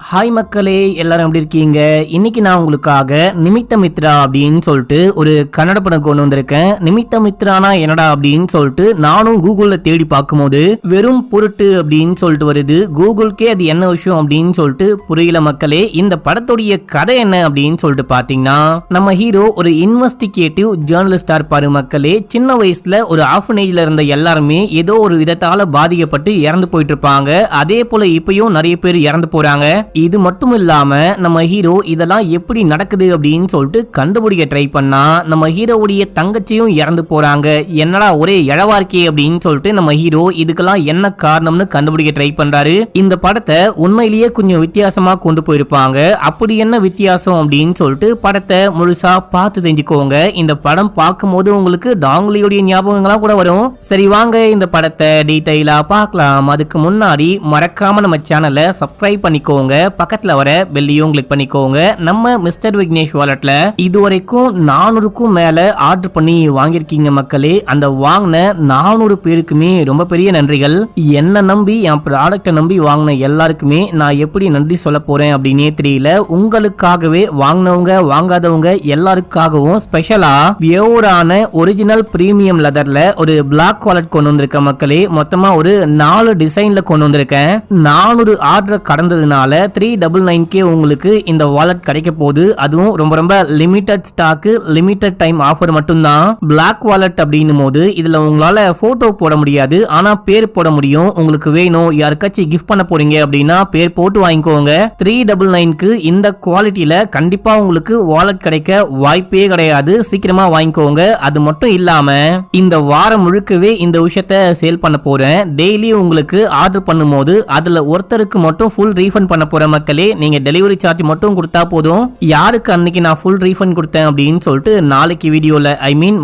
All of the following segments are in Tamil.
ஹாய் மக்களே, எல்லாரும் எப்படி இருக்கீங்க? இன்னைக்கு நான் உங்களுக்காக நிமித்த மித்ரா அப்படின்னு சொல்லிட்டு ஒரு கன்னட படம் கொண்டு வந்திருக்கேன். நிமித்த மித்ரானா என்னடா அப்படின்னு சொல்லிட்டு நானும் கூகுள்ல தேடி பார்க்கும்போது வெறும் பொருட்டு அப்படின்னு சொல்லிட்டு வருது. கூகுளுக்கே அது என்ன விஷயம் அப்படின்னு சொல்லிட்டு புரியல மக்களே. இந்த படத்துடைய கதை என்ன அப்படின்னு சொல்லிட்டு பாத்தீங்கன்னா, நம்ம ஹீரோ ஒரு இன்வெஸ்டிகேட்டிவ் ஜேர்னலிஸ்டா இருப்பாரு மக்களே. சின்ன வயசுல ஒரு ஆர்ஃபனேஜ்ல இருந்த எல்லாருமே ஏதோ ஒரு விதத்தால பாதிக்கப்பட்டு இறந்து போயிட்டு இருப்பாங்க. அதே போல இப்பயும் நிறைய பேர் இறந்து போறாங்க. இது மட்டும் இல்லாம நம்ம ஹீரோ இதெல்லாம் எப்படி நடக்குது அப்படின்னு சொல்லிட்டு கண்டுபிடிக்க ட்ரை பண்ணா நம்ம ஹீரோவுடைய தங்கச்சியும் இறந்து போறாங்க. என்னடா ஒரே இழவா இருக்கே அப்படின்னு சொல்லிட்டு நம்ம ஹீரோ இதுக்கெல்லாம் என்ன காரணம்னு கண்டுபிடிக்க ட்ரை பண்றாரு. இந்த படத்தை உண்மையிலேயே கொஞ்சம் வித்தியாசமா கொண்டு போயிருப்பாங்க. அப்படி என்ன வித்தியாசம் அப்படின்னு சொல்லிட்டு படத்தை முழுசா பார்த்து தெரிஞ்சுக்கோங்க. இந்த படம் பார்க்கும்போது உங்களுக்கு டாங்லியோடைய ஞாபகங்கள்லாம் கூட வரும். சரி வாங்க இந்த படத்தை டீடைலா பார்க்கலாம். அதுக்கு முன்னாடி மறக்காம நம்ம சேனலை சப்ஸ்கிரைப் பண்ணிக்கோங்க. பக்கத்துல வர பெல்லையும் கிளிக் பண்ணிக்கோங்க. நம்ம மிஸ்டர் விக்னேஷ் வாலெட்ல இதுவரைக்கும் 400க்கும் மேல ஆர்டர் பண்ணி வாங்கியிருக்கீங்க மக்களே. அந்த வாங்கின 400 பேருக்குமே ரொம்ப பெரிய நன்றிகள். என்ன நம்பி என் ப்ராடக்டை நம்பி வாங்கின எல்லாருக்குமே நான் எப்படி நன்றி சொல்ல போறேன் அப்படின்னே தெரியல. உங்களுக்காகவே வாங்கினவங்க வாங்காதவங்க எல்லாருக்காகவும் ஸ்பெஷலா பியூரான ஒரிஜினல் பிரீமியம் லெதர்ல ஒரு பிளாக் வாலெட் கொண்டு வந்திருக்க மக்களே. மொத்தமா ஒரு 4 டிசைன்ல கொண்டு வந்திருக்கேன். 400 ஆர்டர் கடந்ததுனால 399K உங்களுக்கு இந்த வாலெட் கிடைக்க போகுது. அதுவும் ரொம்ப ரொம்ப limited stock, limited time offer மட்டும்தான். பிளாக் வாலெட் அப்படின்னும் போது இதுல உங்களால போட்டோ போட முடியாது, ஆனா பேர் போட முடியும். உங்களுக்கு வேணும் யாருக்காச்சும் கிஃப்ட் பண்ண போறீங்க அப்படின்னா பேர் போட்டு வாங்கிக்கோங்க. 399க்கு இந்த குவாலிட்டியில கண்டிப்பா உங்களுக்கு வாலெட் கிடைக்க வாய்ப்பே கிடையாது. சீக்கிரமா வாங்கிக்கோங்க. அது மட்டும் இல்லாம இந்த வாரம் முழுக்கவே இந்த விஷயத்த சேல் பண்ண போறேன். டெய்லி உங்களுக்கு ஆர்டர் பண்ணும்போது அதுல ஒருத்தருக்கு மட்டும் ஃபுல் ரீஃபண்ட் பண்ண போற மக்களே. நீங்க டெலிவரி சார்ஜ் மட்டும் கொடுத்தா போதும். யாருக்கு அன்னைக்கு நான் ஃபுல் ரீஃபண்ட் கொடுத்தேன் அப்படின்னு சொல்லிட்டு நாளைக்கு வீடியோல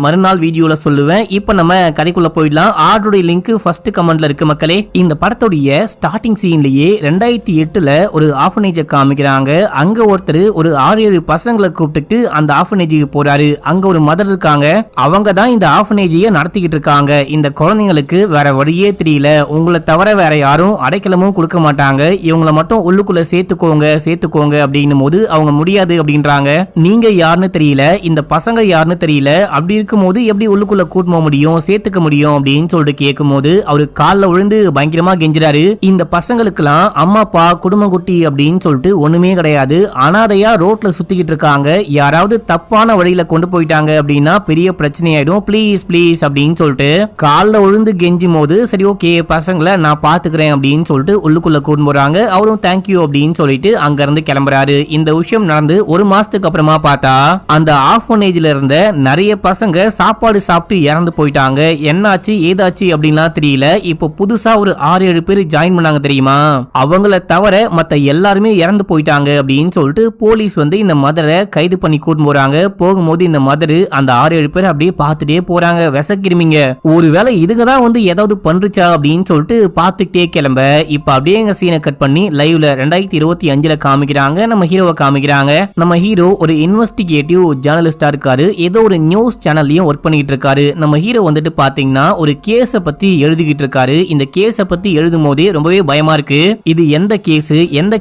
மறுநாள் வீடியோல சொல்லுவேன். இப்போ நம்ம கதைக்குள்ள போயிடலாம். ஆர்டருடைய லிங்க் ஃபர்ஸ்ட் கமெண்ட்ல இருக்கு மக்களே. இந்த படத்துடைய ஸ்டார்டிங் சீன்லயே 2008ல ஒரு ஆர்ஃபனேஜை காமிக்கிறாங்க. அங்க ஒருத்தர் ஒரு 6-7 பசங்களை கூப்பிட்டு அந்த ஆர்ஃபனேஜுக்கு போறாரு. அங்க ஒரு மதர் இருக்காங்க. அவங்க தான் இந்த ஆர்ஃபனேஜையே நடத்திக்கிட்டு இருக்காங்க. இந்த குழந்தைங்களுக்கு வேற வழியே தெரியல. உங்களை தவிர வேற யாரும் அடைக்கலமும் கொடுக்க மாட்டாங்க. இவங்களை மட்டும் உள்ளுக்குள்ள சேர்த்துக்கோங்க அப்படின்னும் போது அவங்க முடியாது அப்படின்றாங்க. நீங்க யாருன்னு தெரியல, இந்த பசங்க யாருன்னு தெரியல, அப்படி இருக்கும் போது எப்படி உள்ளுக்குள்ள கூட்ட முடியும், சேர்த்துக்க முடியும் அப்படின்னு சொல்லிட்டு கேட்கும் போது அவரு காலில் விழுந்து பயங்கரமா கெஞ்சுறாரு. இந்த பசங்களுக்கெல்லாம் அம்மா அப்பா குடும்ப குட்டி அப்படின்னு சொல்லிட்டு ஒண்ணுமே கிடையாது. அனாதையா ரோட்ல சுத்திக்கிட்டு இருக்காங்க. யாராவது தப்பான வழியில கொண்டு போயிட்டாங்க அப்படின்னா பெரிய பிரச்சனை ஆயிடும். ப்ளீஸ் ப்ளீஸ் அப்படின்னு சொல்லிட்டு காலில் விழுந்து கெஞ்சும் போது சரி ஓகே பசங்களை நான் பாத்துக்கிறேன் அப்படின்னு சொல்லிட்டு உள்ளுக்குள்ள கூட்டு போறாங்க. அவரும் தேங்க்யூ அப்படின்னு சொல்லிட்டு அங்க இருந்து கிளம்புறாரு. இந்த விஷயம் நடந்து ஒரு மாசத்துக்கு அப்புறமா பார்த்தா அந்த ஆர்ஃபனேஜ்ல இருந்த நிறைய பசங்க சாப்பாடு சாப்பிட்டு இறந்து போயிட்டாங்க. என்னாச்சு ஏதாச்சு அப்படின்லாம் தெரியல. இப்போ புதுசா ஒரு 6-7 பேர் ஜாயின் பண்ணாங்க தெரியுமா. அவங்கள தவிர மத்த எல்லாருமே இறந்து போயிட்டாங்க அப்படின்னு சொல்லிட்டு போலீஸ் வந்து இந்த மதரை கைது பண்ணி கூட்டு போறாங்க. போகும்போது இந்த மதரு அந்த 6-7 பேர் அப்படியே பார்த்துட்டே போறாங்க. விசக்கிருமிங்க ஒருவேளை இதுங்க தான் வந்து ஏதாவது பண்றச்சா அப்படின்னு சொல்லிட்டு பார்த்துட்டே கிளம்ப. இப்ப அப்படியே எங்க சீனை கட் பண்ணி லைவ்ல 2025ல காமிக்கிறாங்க. நம்ம ஹீரோவை காமிக்கிறாங்க. நம்ம ஹீரோ ஒரு இன்வெஸ்டிகேட்டிவ் ஜேர்னலிஸ்டா இருக்காரு. ஏதோ ஒரு நியூஸ் சேனல்லையும் ஒர்க் பண்ணிட்டு இருக்காரு. நம்ம ஹீரோ வந்துட்டு பாத்தீங்கன்னா ஒரு கேஸ பத்தி எழுதிக்கிட்டு இருக்காரு. இந்த கேஸ பத்தி எழுதும் போதே ரொம்பவே பயமா இருக்கு. இது எந்த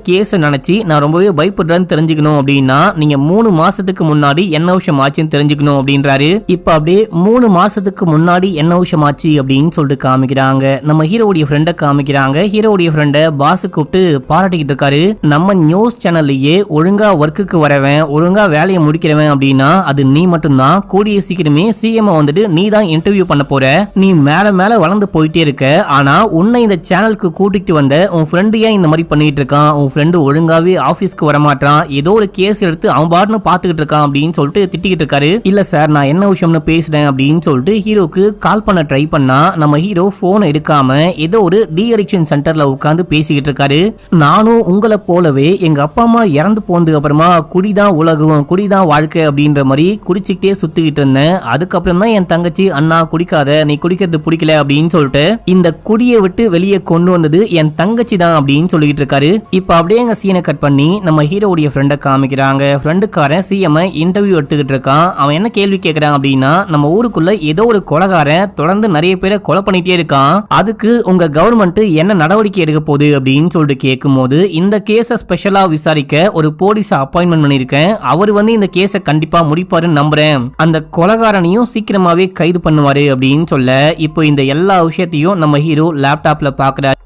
கேஸ் நினைச்சு நான் ரொம்பவே பயப்படுறேன்னு தெரிஞ்சுக்கணும் அப்படின்னா நீங்க 3 மாசத்துக்கு முன்னாடி என்ன விஷயம் ஆச்சுன்னு தெரிஞ்சுக்கணும் அப்படின்றாரு. இப்ப அப்படியே 3 மாசத்துக்கு முன்னாடி என்ன விஷயம் ஆச்சு அப்படின்னு சொல்லிட்டு காமிக்கிறாங்க. நம்ம ஹீரோவுடைய ஃப்ரெண்டை காமிக்கிறாங்க. ஹீரோவுடைய ஃப்ரெண்டை பாஸ் கூப்பிட்டு பாராட்டிக்கிட்டு இருக்காரு. நம்ம நியூஸ் சேனல்லையே ஒழுங்கா ஒர்க்குக்கு வரவன், ஒழுங்கா வேலையை முடிக்கிறவன் அப்படின்னா அது நீ மட்டும்தான். கூடிய சீக்கிரமே சிஎம் வந்துட்டு நீ தான் இன்டர்வியூ பண்ண போற. நீ மேல மேல வளர்ந்து போயிட்டே இருக்க. ஆனா உன்னை இந்த சேனலுக்கு கூட்டிட்டு வந்த உன் ஃப்ரெண்டு ஏன் இந்த மாதிரி பண்ணிட்டு இருக்கான்? உன் ஃப்ரெண்டு ஒழுங்காவே ஆபீஸ்க்கு வரமாட்டான். ஏதோ ஒரு கேஸ் எடுத்து அவன் பாட்டுன்னு பாத்துக்கிட்டு இருக்கான் அப்படின்னு சொல்லிட்டு திட்டிக்கிட்டு இருக்காரு. இல்ல சார் நான் என்ன விஷயம்னு பேசுறேன் அப்படின்னு சொல்லிட்டு ஹீரோக்கு கால் பண்ண ட்ரை பண்ணா நம்ம ஹீரோ போன் எடுக்காம ஏதோ ஒரு டி அடிக்ஷன் சென்டர்ல உட்காந்து பேசிக்கிட்டு இருக்காரு. நானும் உங்களை போலவே எங்க அப்பா அம்மா இறந்து போனதுக்கு அப்புறமா குடிதான் உலகம், குடிதான் வாழ்க்கை அப்படின்ற மாதிரி குடிச்சுக்கிட்டே சுத்திக்கிட்டு இருந்தேன். அதுக்கப்புறம் தான் என் தங்கச்சி அண்ணா குடிக்காத, நீ குடிக்கிறது பிடிக்கல அப்படின்னு சொல்லிட்டு இந்த குடியை விட்டு வெளியே கொண்டு வந்தது என் தங்கச்சி தான் அப்படின்னு சொல்லிட்டு இருக்காரு. இப்ப அப்படியே எங்க சீனை கட் பண்ணி நம்ம ஹீரோடைய ஃப்ரெண்டை காமிக்கிறாங்க. ஃப்ரெண்டுக்காரன் சிஎம் இன்டர்வியூ எடுத்துக்கிட்டு இருக்கான். அவன் என்ன கேள்வி கேட்கறான் அப்படின்னா நம்ம ஊருக்குள்ள ஏதோ ஒரு கொலைகாரன் தொடர்ந்து நிறைய பேரை கொலை பண்ணிட்டே இருக்கான். அதுக்கு உங்க கவர்மெண்ட் என்ன நடவடிக்கை எடுக்க போகுது அப்படின்னு சொல்லிட்டு கேட்கும் போது இந்த கேஸ ஸ்பெஷலா விசாரிக்க ஒரு போலீஸ் அப்பாயின்மெண்ட் பண்ணிருக்கேன். அவர் வந்து இந்த கேஸ கண்டிப்பா முடிப்பாருன்னு நம்புறேன். அந்த கொலைகாரனையும் சீக்கிரமாவே கைது பண்ணுவாரு அப்படின்னு சொல்ல இப்போ இந்த எல்லா விஷயத்தையும் நம்ம ஹீரோ லேப்டாப்ல பாக்குறாரு.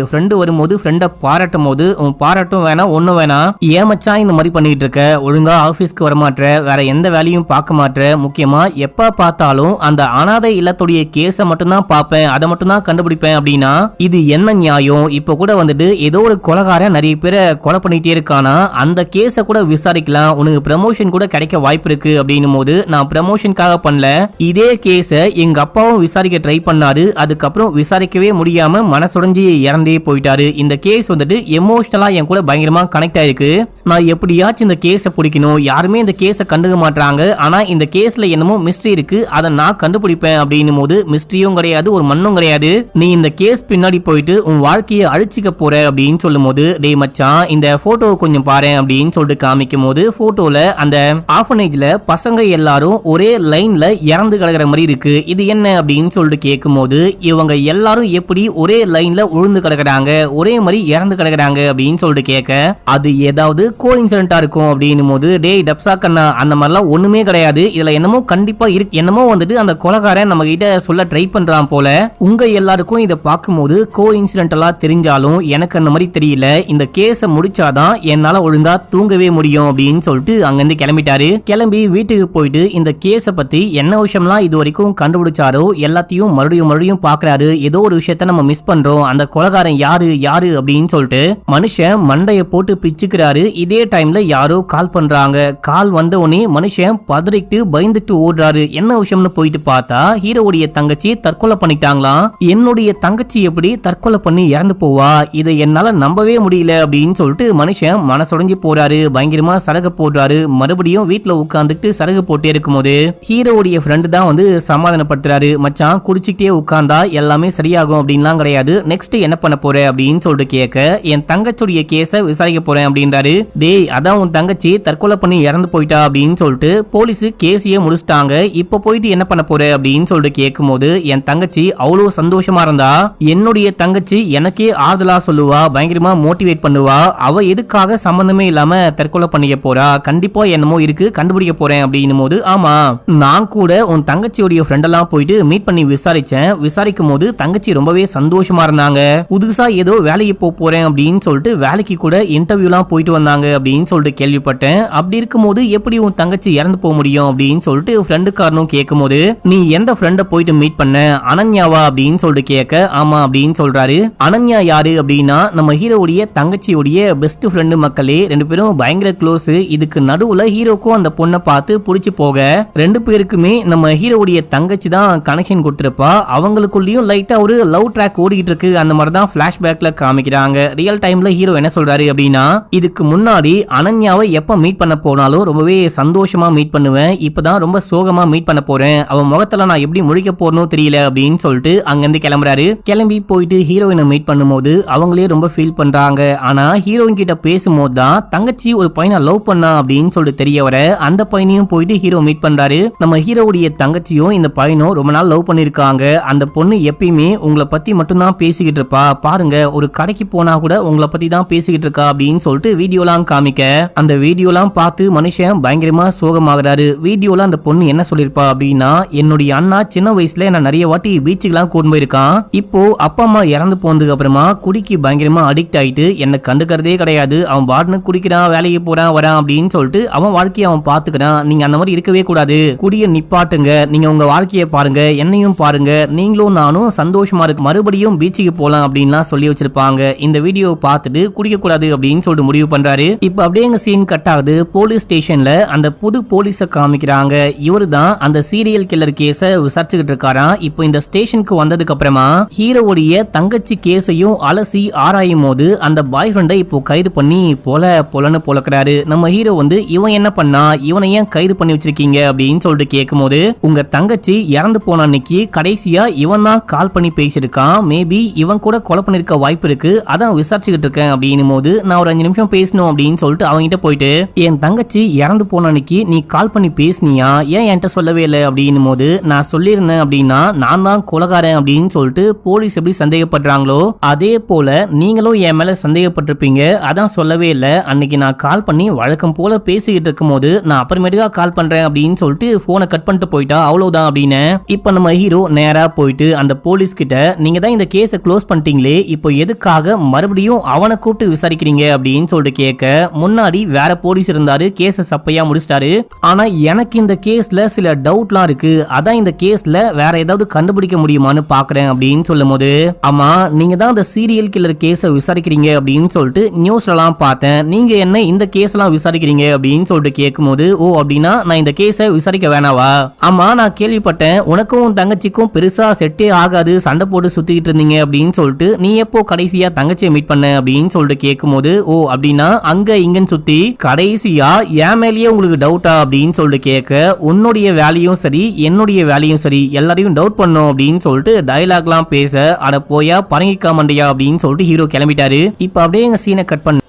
ஃப்ரெண்டு வரும்போது ஃப்ரெண்டை பாராட்டும் போது உன் பாராட்டும் வேணாம் ஒன்னும் வேணாம், ஏமச்சான் இந்த மாதிரி பண்ணிட்டு இருக்க, ஒழுங்கா ஆபீஸ்க்கு வரமாட்ற, வேற எந்த வேலையும் பார்க்க மாட்ற, முக்கியமா எப்ப பார்த்தாலும் அந்த அனாதை இல்லத்துடைய கேஸை மட்டும்தான் பார்ப்பேன், அதை மட்டும் தான் கண்டுபிடிப்பேன் அப்படின்னா இது என்ன நியாயம்? இப்ப கூட வந்துட்டு ஏதோ ஒரு கொலைகாரன் நிறைய பேரை கொலை பண்ணிட்டே இருக்கானா, அந்த கேஸை கூட விசாரிக்கலாம், உனக்கு ப்ரமோஷன் கூட கிடைக்க வாய்ப்பு இருக்கு அப்படின்னும் போது நான் ப்ரமோஷனுக்காக பண்ணல, இதே கேஸை எங்க அப்பாவும் விசாரிக்க ட்ரை பண்ணாரு, அதுக்கப்புறம் விசாரிக்கவே முடியாம மனசுடைஞ்சி இறந்தே போயிட்டாரு. இந்த கேஸ் வந்துட்டு எமோஷனலா என் கூட பயங்கரமா கனெக்ட் ஆயிருக்கு. நான் எப்படியாச்சும் இந்த கேஸை பிடிக்கணும், யாருமே இந்த கேஸை கண்டுக்க மாட்டாங்க, ஆனா இந்த கேஸ்ல என்னமோ மிஸ்ட்ரி இருக்கு, அதை நான் கண்டுபிடிப்பேன் அப்படின்னும் போது மிஸ்ட்ரியும் கிடையாது ஒரு மண்ணும் கிடையாது, நீ இந்த கேஸ் பின்னாடி போயிட்டு உன் வாழ்க்கையை அழிச்சிக்க போற அப்படின்னு சொல்லும் போது டேய் மச்சான் இந்த போட்டோ கொஞ்சம் பாரு அப்படின்னு சொல்லிட்டு காமிக்கும் போது போட்டோல அந்த ஆர்ஃபனேஜ்ல பசங்க எல்லாரும் ஒரே லைன்ல இறந்து கிடக்குற மாதிரி இருக்கு, இது என்ன அப்படின்னு சொல்லிட்டு கேட்கும் போது இவங்க எல்லாரும் எப்படி ஒரே லைன்ல உழுந்து கிடக்குறாங்க, ஒரே மாதிரி இறந்து கிடக்குறாங்க அப்படின்னு சொல்லிட்டு கேட்க அது ஏதாவது கோஇன்சிடென்ட்டா இருக்கும் அப்படின்னும் போது டேய் டப்சா கண்ணா அந்த மாதிரிலாம் ஒண்ணுமே கிடையாது, இதுல என்னமோ கண்டிப்பா இருக்கு, என்னமோ வந்துட்டு அந்த கொலைகாரன் நம்ம கிட்ட சொல்ல ட்ரை பண்றான் போல, உங்க எல்லாருக்கும் இதை பார்க்கும்போது கோஇன்சிடென்டலா தெரிஞ்சாலும் எனக்கு அந்த மாதிரி தெரியல, இந்த கேஸை முடிச்சாதான் என்னால ஒழுங்கா தூங்கவே முடியும் அப்படின்னு சொல்லிட்டு அங்கிருந்து கிளம்பிட்டாரு. கிளம்பி வீட்டுக்கு போயிட்டு இந்த கேஸை பத்தி என்ன விஷயம்லாம் இது வரைக்கும் கண்டுபிடிச்சாரோ எல்லாத்தையும் மறுபடியும் பாக்குறாரு. ஏதோ ஒரு விஷயத்த நம்ம மிஸ் பண்றோம், அந்த கொலைகாரன் யாரு அப்படின்னு சொல்லிட்டு மனுஷன் மண்டைய போட்டு பிச்சுக்கிறாரு. இதே டைம்ல யாரோ கால் பண்றாங்க. கால் வந்த உடனே மனுஷன் பதறிட்டு பயந்துட்டு ஓடுறாரு. என்ன விஷயம்னு போயிட்டு பார்த்தா ஹீரோவுடைய தங்கச்சி தற்கொலை பண்ணிட்டாங்களாம். என்னுடைய தங்கச்சி எப்படி தற்கொலை பண்ணி இறந்து போவா, இதை என்னால நம்பவே முடியல அப்படின்னு சொல்லிட்டு மனுஷன் மனசுடைஞ்சு போறாரு. பயங்கரமா சரகு போடுறாரு. மறுபடியும் வீட்டுல உட்கார்ந்துட்டு சரகு போட்டே இருக்கும்போது ஹீரோவுடைய ஃப்ரெண்டு தான் வந்து சமாதானப்படுத்துறாரு. மச்சான் குடிச்சிட்டே உட்கார்ந்தா எல்லாமே சரியாகும் அப்படின்லாம் கிடையாது, நெக்ஸ்ட் என்ன பண்ண போற அப்படின்னு சொல்லிட்டு கேட்க என் தங்கச்சியுடைய கேஸை விசாரிக்க போறேன் அப்படின்றாரு. டேய் அதான் உன் தங்கச்சி தற்கொலை பண்ணி இறந்து போயிட்டா அப்படின்னு சொல்லிட்டு போலீஸ் கேஸையே முடிச்சிட்டாங்க, இப்ப போயிட்டு என்ன பண்ண போற அப்படின்னு சொல்லிட்டு கேட்கும் போது என் தங்கச்சி அவ்வளவு சந்தோஷமா இருந்தா, என்னுடைய தங்கச்சி எனக்கே ஆறுதலா சொல்லுவா, பயங்கரமா மோட்டிவேட் பண்ணுவா, அவ எதுக்காக சம்பந்தமே இல்லாம தற்கொலை பண்ணிக்க போறா, கண்டிப்பா என்னமோ இருக்கு கண்டுபிடிக்க போறேன் அப்படின்னும் போது ஆமா நான் கூட உன் தங்கச்சியுடைய ஃப்ரெண்டெல்லாம் போயிட்டு மீட் பண்ணி விசாரிச்சேன், விசாரிக்கும் போது தங்கச்சி ரொம்பவே சந்தோஷமா இருந்தாங்க, புதுசா ஏதோ வேலைக்கு போறேன் அப்படின்னு சொல்லிட்டு வேலைக்கு கூட இன்டர்வியூலாம் போயிட்டு வந்தாங்க அப்படின்னு சொல்லிட்டு கேள்விப்பட்டேன், அப்படி இருக்கும்போது எப்படி உன் தங்கச்சி இறந்து போக முடியும் அப்படின்னு சொல்லிட்டு ஃப்ரெண்டுக்காரனும் கேட்கும் போது நீ எந்த ஃப்ரெண்ட போயிட்டு மீட் பண்ண, அனன்யாவா அப்படின்னு சொல்லிட்டு கேட்க ஆமா அப்படின்னு சொல்றாரு. அனன்யா யாரு அப்படின்னா நம்ம ஹீரோவுடைய தங்கச்சியுடைய பெஸ்ட் ஃப்ரெண்டு மக்களே, ரெண்டு பேரும் பயங்கர க்ளோஸ். இதுக்கு நடுவுல ஹீரோக்கும் அந்த பொண்ணை பார்த்து பிடிச்சு போக ரெண்டு பேருக்குமே நம்ம ஹீரோவுடைய தங்கச்சி தான் கனெக்ஷன் கொடுத்திருப்பா, அவங்களுக்குள்ளயும் லைட்டா ஒரு லவ் ட்ராக் ஓடிட்டு இருக்கு, அந்த மாதிரி தான் பிளாஷ்பேக்ல காமிக்கிறாங்க. ரியல் டைம்ல ஹீரோ என்ன சொல்றாரு அப்படின்னா இதுக்கு முன்னாடி அனன்யாவை எப்ப மீட் பண்ண போனாலும் ரொம்பவே சந்தோஷமா மீட் பண்ணுவேன், இப்பதான் ரொம்ப சோகமா மீட் பண்ண போறேன், அவன் முகத்துல நான் எப்படி முழிக்க போறனும் தெரியல அப்படின்னு சொல்லிட்டு அங்கிருந்து கிளம்புறாரு. கிளம்பி போயிட்டு ஹீரோயினை மீட் பண்ணும்போது அவங்களே ரொம்ப ஃபீல் பண்றாங்க. ஆனா ஹீரோயின் கிட்ட பேசும்போது தான் தங்கச்சி ஒரு பையனை லவ் பண்ணா அப்படின்னு சொல்லிட்டு தெரிய வர அந்த பையனையும் போயிட்டு ஹீரோ மீட் பண்றாரு. நம்ம ஹீரோவுடைய தங்கச்சியும் இந்த பையனும் ரொம்ப நாள் லவ் பண்ணிருக்காங்க. அந்த பொண்ணு எப்பயுமே உங்களை பத்தி மட்டும்தான் பேசிக்கிட்டு இருப்பா, பாருங்க ஒரு கடைக்கு போனா கூட உங்களை பத்தி தான் பேசிக்கிட்டு இருக்கா அப்படின்னு சொல்லிட்டு வீடியோலாம் காமிக்க அந்த வீடியோலாம் பார்த்து மனுஷன் பயங்கரமா சோகமாகறாரு. வீடியோல அந்த பொண்ணு என்ன சொல்லிருப்பா அப்படின்னா என்னுடைய அண்ணா சின்ன வயசுல என்ன நிறைய வாட்டி பீச்சுக்கெல்லாம் கூட்டு போயிருக்கான், இப்போ அப்பா அம்மா இறந்து போனதுக்கு அப்புறமா குடிக்கு பயங்கரமா அடிக்ட் ஆயிட்டு என்ன கண்டுக்கிறதே கிடையாது, அவன் பாட்னு குடிக்கிறான், வேலைக்கு போறான் வரான் அப்படின்னு சொல்லிட்டு அவன் வாழ்க்கையை அவன் பாத்துக்கிறான், நீங்க அந்த மாதிரி இருக்கவே கூடாது, குடிய நிப்பாட்டுங்க, நீங்க உங்க வாழ்க்கையை பாருங்க, என்னையும் பாருங்க, நீங்களும் நானும் சந்தோஷமா இருக்கு, மறுபடியும் பீச்சுக்கு போலாம் அப்படின்லாம் சொல்லி வச்சிருப்பாங்க. இந்த வீடியோ பார்த்துட்டு குடிக்க கூடாது அப்படின்னு சொல்லிட்டு முடிவு பண்றாரு. இப்ப அப்படியே எங்க சீன் கட் ஆகுது. போலீஸ் ஸ்டேஷன்ல அந்த புது போலீஸ காமிக்கிறாங்க. இவரு தான் அந்த சீரியல் கில்லர் கேஸ விசாரிச்சுக்கிட்டு இருக்காராம். இப்போ இந்த ஸ்டேஷனுக்கு வந்ததுக்கு அப்புறமா ஹீரோவுடைய தங்கச்சி கேஸையும் அலசி ஆராயும் போது அந்த பாய் ஃப்ரெண்டை இப்போ கைது பண்ணி பொலன்னு பொழக்கிறாரு. நம்ம ஹீரோ வந்து இவன் என்ன பண்ணா, இவனை ஏன் கைது பண்ணி வச்சிருக்கீங்க அப்படின்னு சொல்லிட்டு கேட்கும் போது உங்க தங்கச்சி இறந்து போன அன்னைக்கு கடைசியா இவன் தான் கால் பண்ணி பேசியிருக்கான், மேபி இவன் கூட கூட கொலை பண்ணிருக்க வாய்ப்பு இருக்கு, அதான் விசாரிச்சுக்கிட்டு இருக்கேன் அப்படின்னும் போது நான் ஒரு 5 நிமிஷம் பேசணும் அப்படின்னு சொல்லிட்டு அவங்ககிட்ட போயிட்டு என் தங்கச்சி இறந்து போன அன்னைக்கு நீ கால் பண்ணி பேசினியா, ஏன் என்கிட்ட சொல்லவே இல்லை அப்படின்னும் போது நான் சொல்லியிருந்தேன் அப்படின்னா நான் தான் கொலைகாரன் அப்படின்னு சொல்லிட்டு போலீஸ் எப்படி சந்தேகப்படுறாங்களோ அதே போல நீங்களும் என் மேல சந்தேகப்பட்டிருப்பீங்க, அதான் சொல்லவே இல்லை. அன்னைக்கு நான் கால் பண்ணி வழக்கம் போல பேசிக்கிட்டு இருக்கும் போது நான் அப்புறமேட்டுக்கா கால் பண்றேன் அப்படின்னு சொல்லிட்டு போனை கட் பண்ணிட்டு போயிட்டா, அவ்வளவுதான் அப்படின்னு. இப்ப நம்ம ஹீரோ நேரா போயிட்டு அந்த போலீஸ் கிட்ட நீங்க தான் இந்த கேஸை க்ளோஸ் பண்ணிட்டீங்களே, இப்போ எதுக்காக மறுபடியும் அவனை கூப்பிட்டு விசாரிக்கிறீங்க அப்படின்னு சொல்லிட்டு கேட்க, முன்னாடி வேற போலீஸ் இருந்தாரு, கேஸை சப்பையா முடிச்சிட்டாரு, ஆனா எனக்கு இந்த கேஸ்ல சில டவுட்லாம் இருக்கு, அதான் இந்த கேஸ்ல வேற ஏதாவது கண்டுபிடிக்க முடியுமான்னு பாக்குறேன் அப்படின்னு சொல்லும் போது, ஆமா நீங்க தான் இந்த சீரியல் கில்லர் கேஸை விசாரிக்கிறீங்க அப்படின்னு சொல்லிட்டு நியூஸ்ல எல்லாம் பார்த்தேன், நீங்க என்ன இந்த கேஸ் எல்லாம் விசாரிக்கிறீங்க அப்படின்னு சொல்லிட்டு கேட்கும் போது, ஓ அப்படின்னா நான் இந்த கேஸை விசாரிக்க வேணாவா, ஆமா நான் கேள்விப்பட்டேன் உனக்கும் தங்கச்சிக்கும் பெருசா செட்டே ஆகாது, சண்டை போட்டு சுத்திக்கிட்டு இருந்தீங்க அப்படின்னு சொல்லிட்டு நீ எப்போ கடைசியா தங்கச்சியை மீட் பண்ண அப்படின்னு சொல்லிட்டு கேட்கும் போது, ஓ அப்படின்னா அங்க இங்கன்னு சுத்தி கடைசியா என் மேலேயே உங்களுக்கு டவுட்டா அப்படின்னு சொல்லிட்டு கேட்க, உன்னுடைய வேலையும் சரி என்னுடைய வேலையும் சரி எல்லாரையும் டவுட் பண்ணும் அப்படின்னு சொல்லிட்டு டயலாக்லாம் பேச, அட போயா பரங்கிக்கா மண்டையா அப்படின்னு சொல்லிட்டு ஹீரோ கிளம்பிட்டாரு. இப்ப அப்படியே எங்க சீனை கட் பண்ண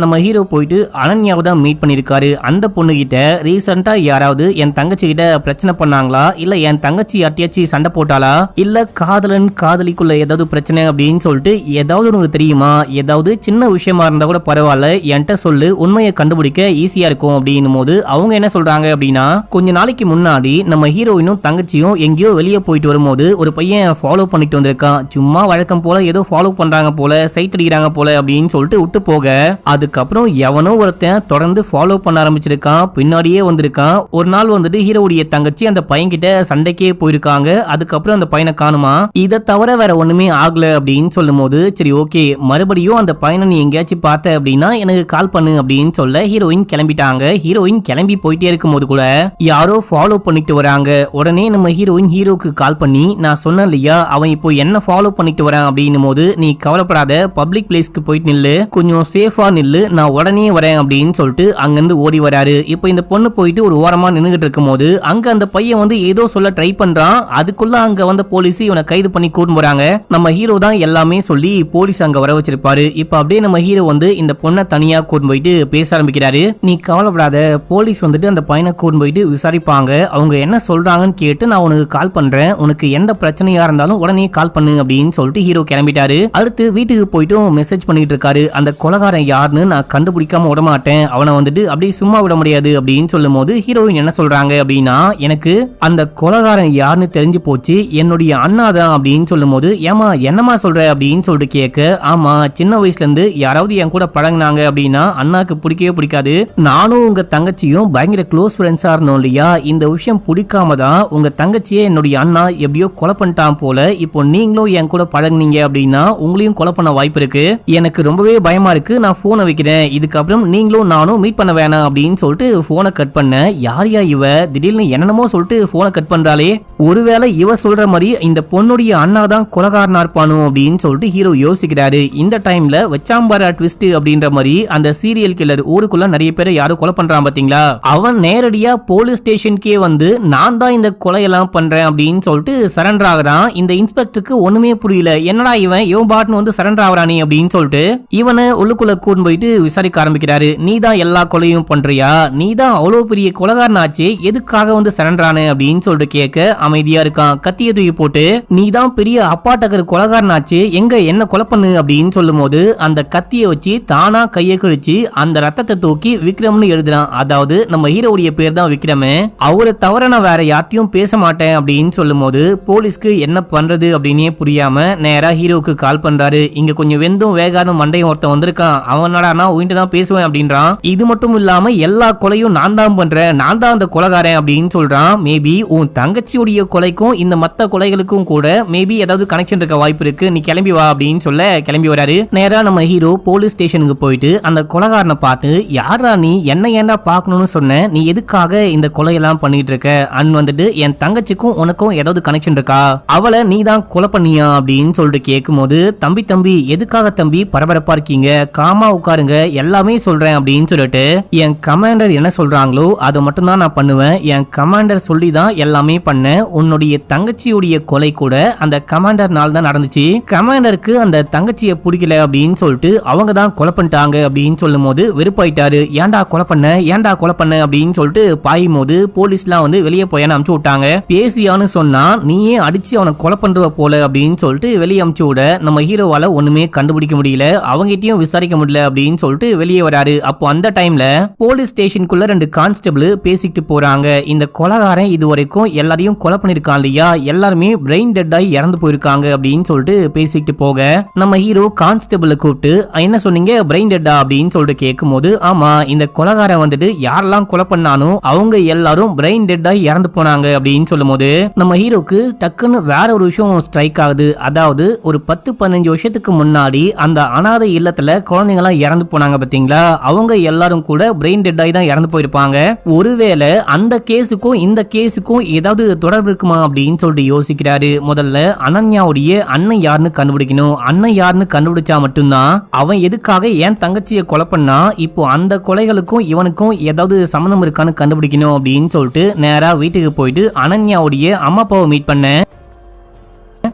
நம்ம ஹீரோ போயிட்டு அனன்யாவை தான் மீட் பண்ணிருக்காரு. அந்த பொண்ணு கிட்ட ரீசெண்டா யாராவது என் தங்கச்சி கிட்ட பிரச்சனை பண்ணாங்களா, இல்ல என் தங்கச்சி யார்ட்டியாச்சு சண்டை போட்டாளா, இல்ல காதலன் காதலிக்குள்ள ஏதாவது பிரச்சனை அப்படின்னு சொல்லிட்டு ஏதாவது உனக்கு தெரியுமா, ஏதாவது சின்ன விஷயமா இருந்தா கூட பரவாயில்ல என்கிட்ட சொல்லு, உண்மையை கண்டுபிடிக்க ஈஸியா இருக்கும் அப்படின்னும் போது அவங்க என்ன சொல்றாங்க அப்படின்னா, கொஞ்ச நாளைக்கு முன்னாடி நம்ம ஹீரோயினும் தங்கச்சியும் எங்கேயோ வெளியே போயிட்டு வரும்போது ஒரு பையன் ஃபாலோ பண்ணிட்டு வந்திருக்கான், சும்மா வழக்கம் போல ஏதோ ஃபாலோ பண்றாங்க போல, சைட் அடிக்கிறாங்க போல அப்படின்னு சொல்லிட்டு விட்டு போக, அதுக்கப்புறம் எவனோ ஒருத்தன் தொடர்ந்து ஃபாலோ பண்ண ஆரம்பிச்சிருக்கான், பின்னாடியே வந்திருக்கான். ஒரு நாள் வந்துட்டு ஹீரோவுடைய தங்கச்சி அந்த பையன் கிட்ட சண்டைக்கே போயிருக்காங்க, அதுக்கப்புறம் அந்த பையனை காணுமா, இதை தவிர வேற ஒண்ணுமே ஆகல அப்படின்னு சொல்லும் போது, சரி ஓகே மறுபடியும் அந்த பையனை நீ எங்கேயாச்சும் பார்த்த அப்படின்னா எனக்கு கால் பண்ணு அப்படின்னு சொல்ல ஹீரோயின் கிளம்பிட்டாங்க. ஹீரோயின் கிளம்பி போயிட்டே இருக்கும் போது கூட யாரோ ஃபாலோ பண்ணிட்டு வராங்க. உடனே நம்ம ஹீரோயின் ஹீரோக்கு கால் பண்ணி, நான் சொன்னேன் இல்லையா அவன் இப்போ என்ன ஃபாலோ பண்ணிட்டு வரான் அப்படின்னும் போது, நீ கவலைப்படாத பப்ளிக் பிளேஸ்க்கு போயிட்டு நில்லு, கொஞ்சம் சேஃபா நில்லு, நான் உடனே வரேன் அப்படின்னு சொல்லிட்டு அங்கிருந்து ஓடி வராரு. இப்போ இந்த பொண்ணு போயிட்டு ஒரு ஓரமா நின்னுகிட்டு இருக்கும் போது அங்க அந்த பையன் வந்து ஏதோ சொல்ல ட்ரை பண்றான், அதுக்குள்ள அங்க வந்த போலீஸ் இவனை கைது பண்ணி கூட்டு போறாங்க. நம்ம ஹீரோ தான் எல்லாமே சொல்லி போலீஸ் அங்க வர வச்சிருப்பாரு. இப்போ அப்படியே நம்ம ஹீரோ வந்து இந்த பொண்ணை தனியா கூட்டு போயிட்டு பேச ஆரம்பிக்கிறாரு. நீ கவலைப்படாத, போலீஸ் வந்துட்டு அந்த பையனை கூட்டு போயிட்டு விசாரிப்பாங்க, அவங்க என்ன சொல்றாங்கன்னு கேட்டு நான் உனக்கு கால் பண்றேன், உனக்கு எந்த பிரச்சனையா இருந்தாலும் உடனே கால் பண்ணு அப்படின்னு சொல்லிட்டு ஹீரோ கிளம்பிட்டாரு. அடுத்து வீட்டுக்கு போயிட்டு மெசேஜ் பண்ணிட்டு இருக்காரு, அந்த கொலைகாரன் யாருன்னு நான் கண்டுபிடிக்காம விட மாட்டேன், அவனை வந்துட்டு அப்படியே சும்மா விட முடியாது அப்படின்னு சொல்லும் போது ஹீரோயின் என்ன சொல்றாங்க அப்படின்னா, எனக்கு அந்த கொலைகாரன் யாருன்னு தெரிஞ்சு போச்சு, என்னுடைய அண்ணா தான் அப்படின்னு சொல்லும் போது, ஏமா என்னமா சொல்ற அப்படின்னு சொல்லிட்டு கேட்க, ஆமா சின்ன வயசுல இருந்து யாராவது என் கூட பழகினாங்க அப்படின்னா அண்ணாக்கு பிடிக்கவே பிடிக்காது, நானும் உங்க தங்கச்சியும் பயங்கர க்ளோஸ் ஃப்ரெண்ட்ஸா இருந்தோம் இல்லையா, இந்த விஷயம் பிடிக்காம தான் உங்க தங்கச்சியே என்னுடைய அண்ணா எப்படியோ கொலை பண்ணிட்டான் போல, இப்போ நீங்களும் என் கூட பழகுனீங்க அப்படின்னா உங்களையும் கொலை பண்ண வாய்ப்பு இருக்கு, எனக்கு ரொம்பவே பயமா இருக்கு, நான் போனை வைக்கிறேன், இதுக்கப்புறம் நீங்களும் நானும் மீட் பண்ண வேணாம் அப்படின்னு சொல்லிட்டு போனை கட் பண்ண, யாரையா இவ திடீர்னு என்னென்னமோ சொல்லிட்டு போனை கட் பண்றாளே, ஒருவேளை இவ சொல்ற மாதிரி இந்த பொண்ணுடைய அண்ணா தான் கொலைகாரனா இருப்பானோ அப்படின்னு சொல்லிட்டு ஹீரோ யோசிக்கிறாரு. இந்த டைம்ல வச்சாம்பாரா ட்விஸ்ட் அப்படின்ற மாதிரி அந்த சீரியல் கில்லர் ஊருக்குள்ள நிறைய பேரை யாரும் கொலை பண்றான் பாத்தீங்களா, அவன் நேரடியா போலீஸ் ஸ்டேஷனுக்கே வந்து நான் தான் இந்த கொலையெல்லாம் பண்றேன் அப்படின்னு சொல்லிட்டு சரண்டர் ஆகுறான். இந்த இன்ஸ்பெக்டருக்கு ஒண்ணுமே புரியல, என்னடா இவன் பாட்டுன்னு வந்து சரண்டர் ஆகுறானே அப்படின்னு சொல்லிட்டு இவனை உள்ளுக்குள்ள கூட்டு போயிட்டு விசாரிக்க ஆரம்பிக்கிறாரு. நீ தான் எல்லா கொலையும் பண்றியா, நீ தான் அவ்வளவு பெரிய கொலைகாரனாச்சு, எதுக்காக வந்து சரண்டரானு அப்படின்னு சொல்லிட்டு கேட்க அமைதியா இருக்கான். கத்திய தூக்கி போட்டு, நீ தான் பெரிய அப்பாட்டகர் கொலைகாரனாச்சு, எங்க என்ன கொலை பண்ணு அப்படின்னு சொல்லும் போது அந்த கத்தியை வச்சு தானா கையை கழிச்சு அந்த ரத்தத்தை தூக்கி விக்ரம்னு எழுதுறான். அதாவது நம்ம ஹீரோவுடைய பேர் தான் விக்ரம், அவரை தவிர நான் வேற யார்ட்டையும் பேச மாட்டேன் அப்படின்னு சொல்லும் போது போலீஸ்க்கு என்ன பண்றது அப்படின்னே புரியாம நேரா ஹீரோக்கு கால் பண்றாரு. இங்க கொஞ்சம் வெந்தும் வேகாத மண்டையும் ஒருத்தன் வந்திருக்கான், அவனடா நான் உயின்ட்டு தான் பேசுவேன் அப்படின்றான். இது மட்டும் இல்லாம எல்லா கொலையும் நான் தான் பண்றேன், நான் தான் அந்த கொலைகாரன் அப்படின்னு சொல்றான். மேபி உன் தங்கச்சியுடைய கொலைக்கும் இந்த மத்த கொலைகளுக்கும் கூட மேபி ஏதாவது கனெக்ஷன் இருக்க வாய்ப்பு இருக்கு, நீ கிளம்பி வா அப்படின்னு சொல்ல கிளம்பி வராரு. நேரா நம்ம ஹீரோ போலீஸ் ஸ்டேஷனுக்கு போயிட்டு அந்த கொலைகாரனை பார்த்து, யாரா நீ என்ன ஏன்டா பாக்கணும்னு சொன்ன, நீ எதுக்காக இந்த கொலையெல்லாம் பண்ணிட்டு இருக்க, அண்ட் வந்துட்டு என் தங்கச்சிக்கும் உனக்கும் ஏதாவது கனெக்ஷன் இருக்கா, அவளை நீ தான் கொலை பண்ணியா அப்படின்னு சொல்லிட்டு கேட்கும் போது, தம்பி எதுக்காக தம்பி பரபரப்பா இருக்கீங்க, காமா உட்காருங்க, எல்லாமே சொல்றேன் அப்படின்னு சொல்லிட்டு என் கமாண்டர் என்ன சொல்றாங்களோ அதை மட்டும் தான் நான் பண்ணுவேன். என் கமாண்டர் சொல்லி தான் எல்லாமே பண்ணேன். உன்னுடைய தங்கச்சியுடைய கொலை கூட அந்த கமாண்டர்னால தான் நடந்துச்சு. கமாண்டருக்கு அந்த தங்கச்சியை பிடிக்கல அப்படின்னு சொல்லிட்டு அவங்க தான் கொலை பண்ணிட்டாங்க அப்படின்னு சொல்லும் போது வெறுப்பாயிட்டாரு. ஏன்டா கொலை பண்ண அப்படின்னு சொல்லிட்டு பாயும் போது போலீஸ்லாம் வந்து வெளியே போய் அனுப்பிச்சு விட்டாங்க. பேசியான்னு சொன்னா நீயே அடிச்சு அவனை கொலை பண்றவ போல அப்படின்னு சொல்லிட்டு வெளியே அனுப்பிச்சு விட நம்ம ஹீரோவால ஒண்ணுமே கண்டுபிடிக்க முடியல, அவங்கிட்டையும் விசாரிக்க முடியல அப்படின்னு சொல்லிட்டு வெளியே வராரு. அப்போ அந்த டைம்ல போலீஸ் ஸ்டேஷனுக்குள்ள 2 கான்ஸ்டபிள் பேசிக்கிட்டு போறாங்க. இந்த கொலைகாரன் இது வரைக்கும் எல்லாரையும் கொலை பண்ணிருக்கான் இல்லையா, எல்லாருமே பிரெயின் டெட் ஆகி இறந்து போயிருக்காங்க அப்படின்னு சொல்லிட்டு பேசிக்கிட்டு போக நம்ம ஹீரோ கான்ஸ்டபிளை கூப்பிட்டு என்ன சொன்னீங்க பிரெயின் டெட்டா அப்படின்னு சொல்லிட்டு கேட்கும் போது ஆமா இந்த கொலைகாரன் வந்துட்டு யாரெல்லாம் கொலை பண்ணானோ அவங்க எல்லாரும் பிரெயின் டெட் ஆகி இறந்து போனாங்க அப்படின்னு சொல்லும் போது நம்ம ஹீரோக்கு டக்குன்னு வேற ஒரு விஷயம் ஸ்ட்ரைக் ஆகுது. அதாவது ஒரு 10-15 வருஷத்துக்கு முன்னாடி அந்த அனாதை இல்லத்துல குழந்தைங்கலாம் இறந்து போனாங்க பாத்தீங்களா, அவங்க எல்லாரும் கூட பிரெயின் டெட் ஆகி தான் இறந்து போயிருப்பாங்க. ஒருவேளை அந்த கேஸுக்கும் இந்த கேஸுக்கும் ஏதாவது தொடர்பு இருக்குமா அப்படின்னு சொல்லிட்டு யோசிக்கிறாரு. முதல்ல அனன்யாவுடைய அண்ணன் யாருன்னு கண்டுபிடிக்கணும். அண்ணன் யாருன்னு கண்டுபிடிச்சா மட்டும்தான் அவன் எதுக்காக ஏன் தங்கச்சியை கொலை பண்ணா, இப்போ அந்த கொலைகளுக்கும் இவனுக்கும் ஏதாவது சம்மந்தம் இருக்கான்னு கண்டுபிடிக்கணும் அப்படின்னு சொல்லிட்டு நேரா வீட்டுக்கு போயிட்டு அனன்யாவுடைய அம்மா அப்பாவை மீட் பண்ண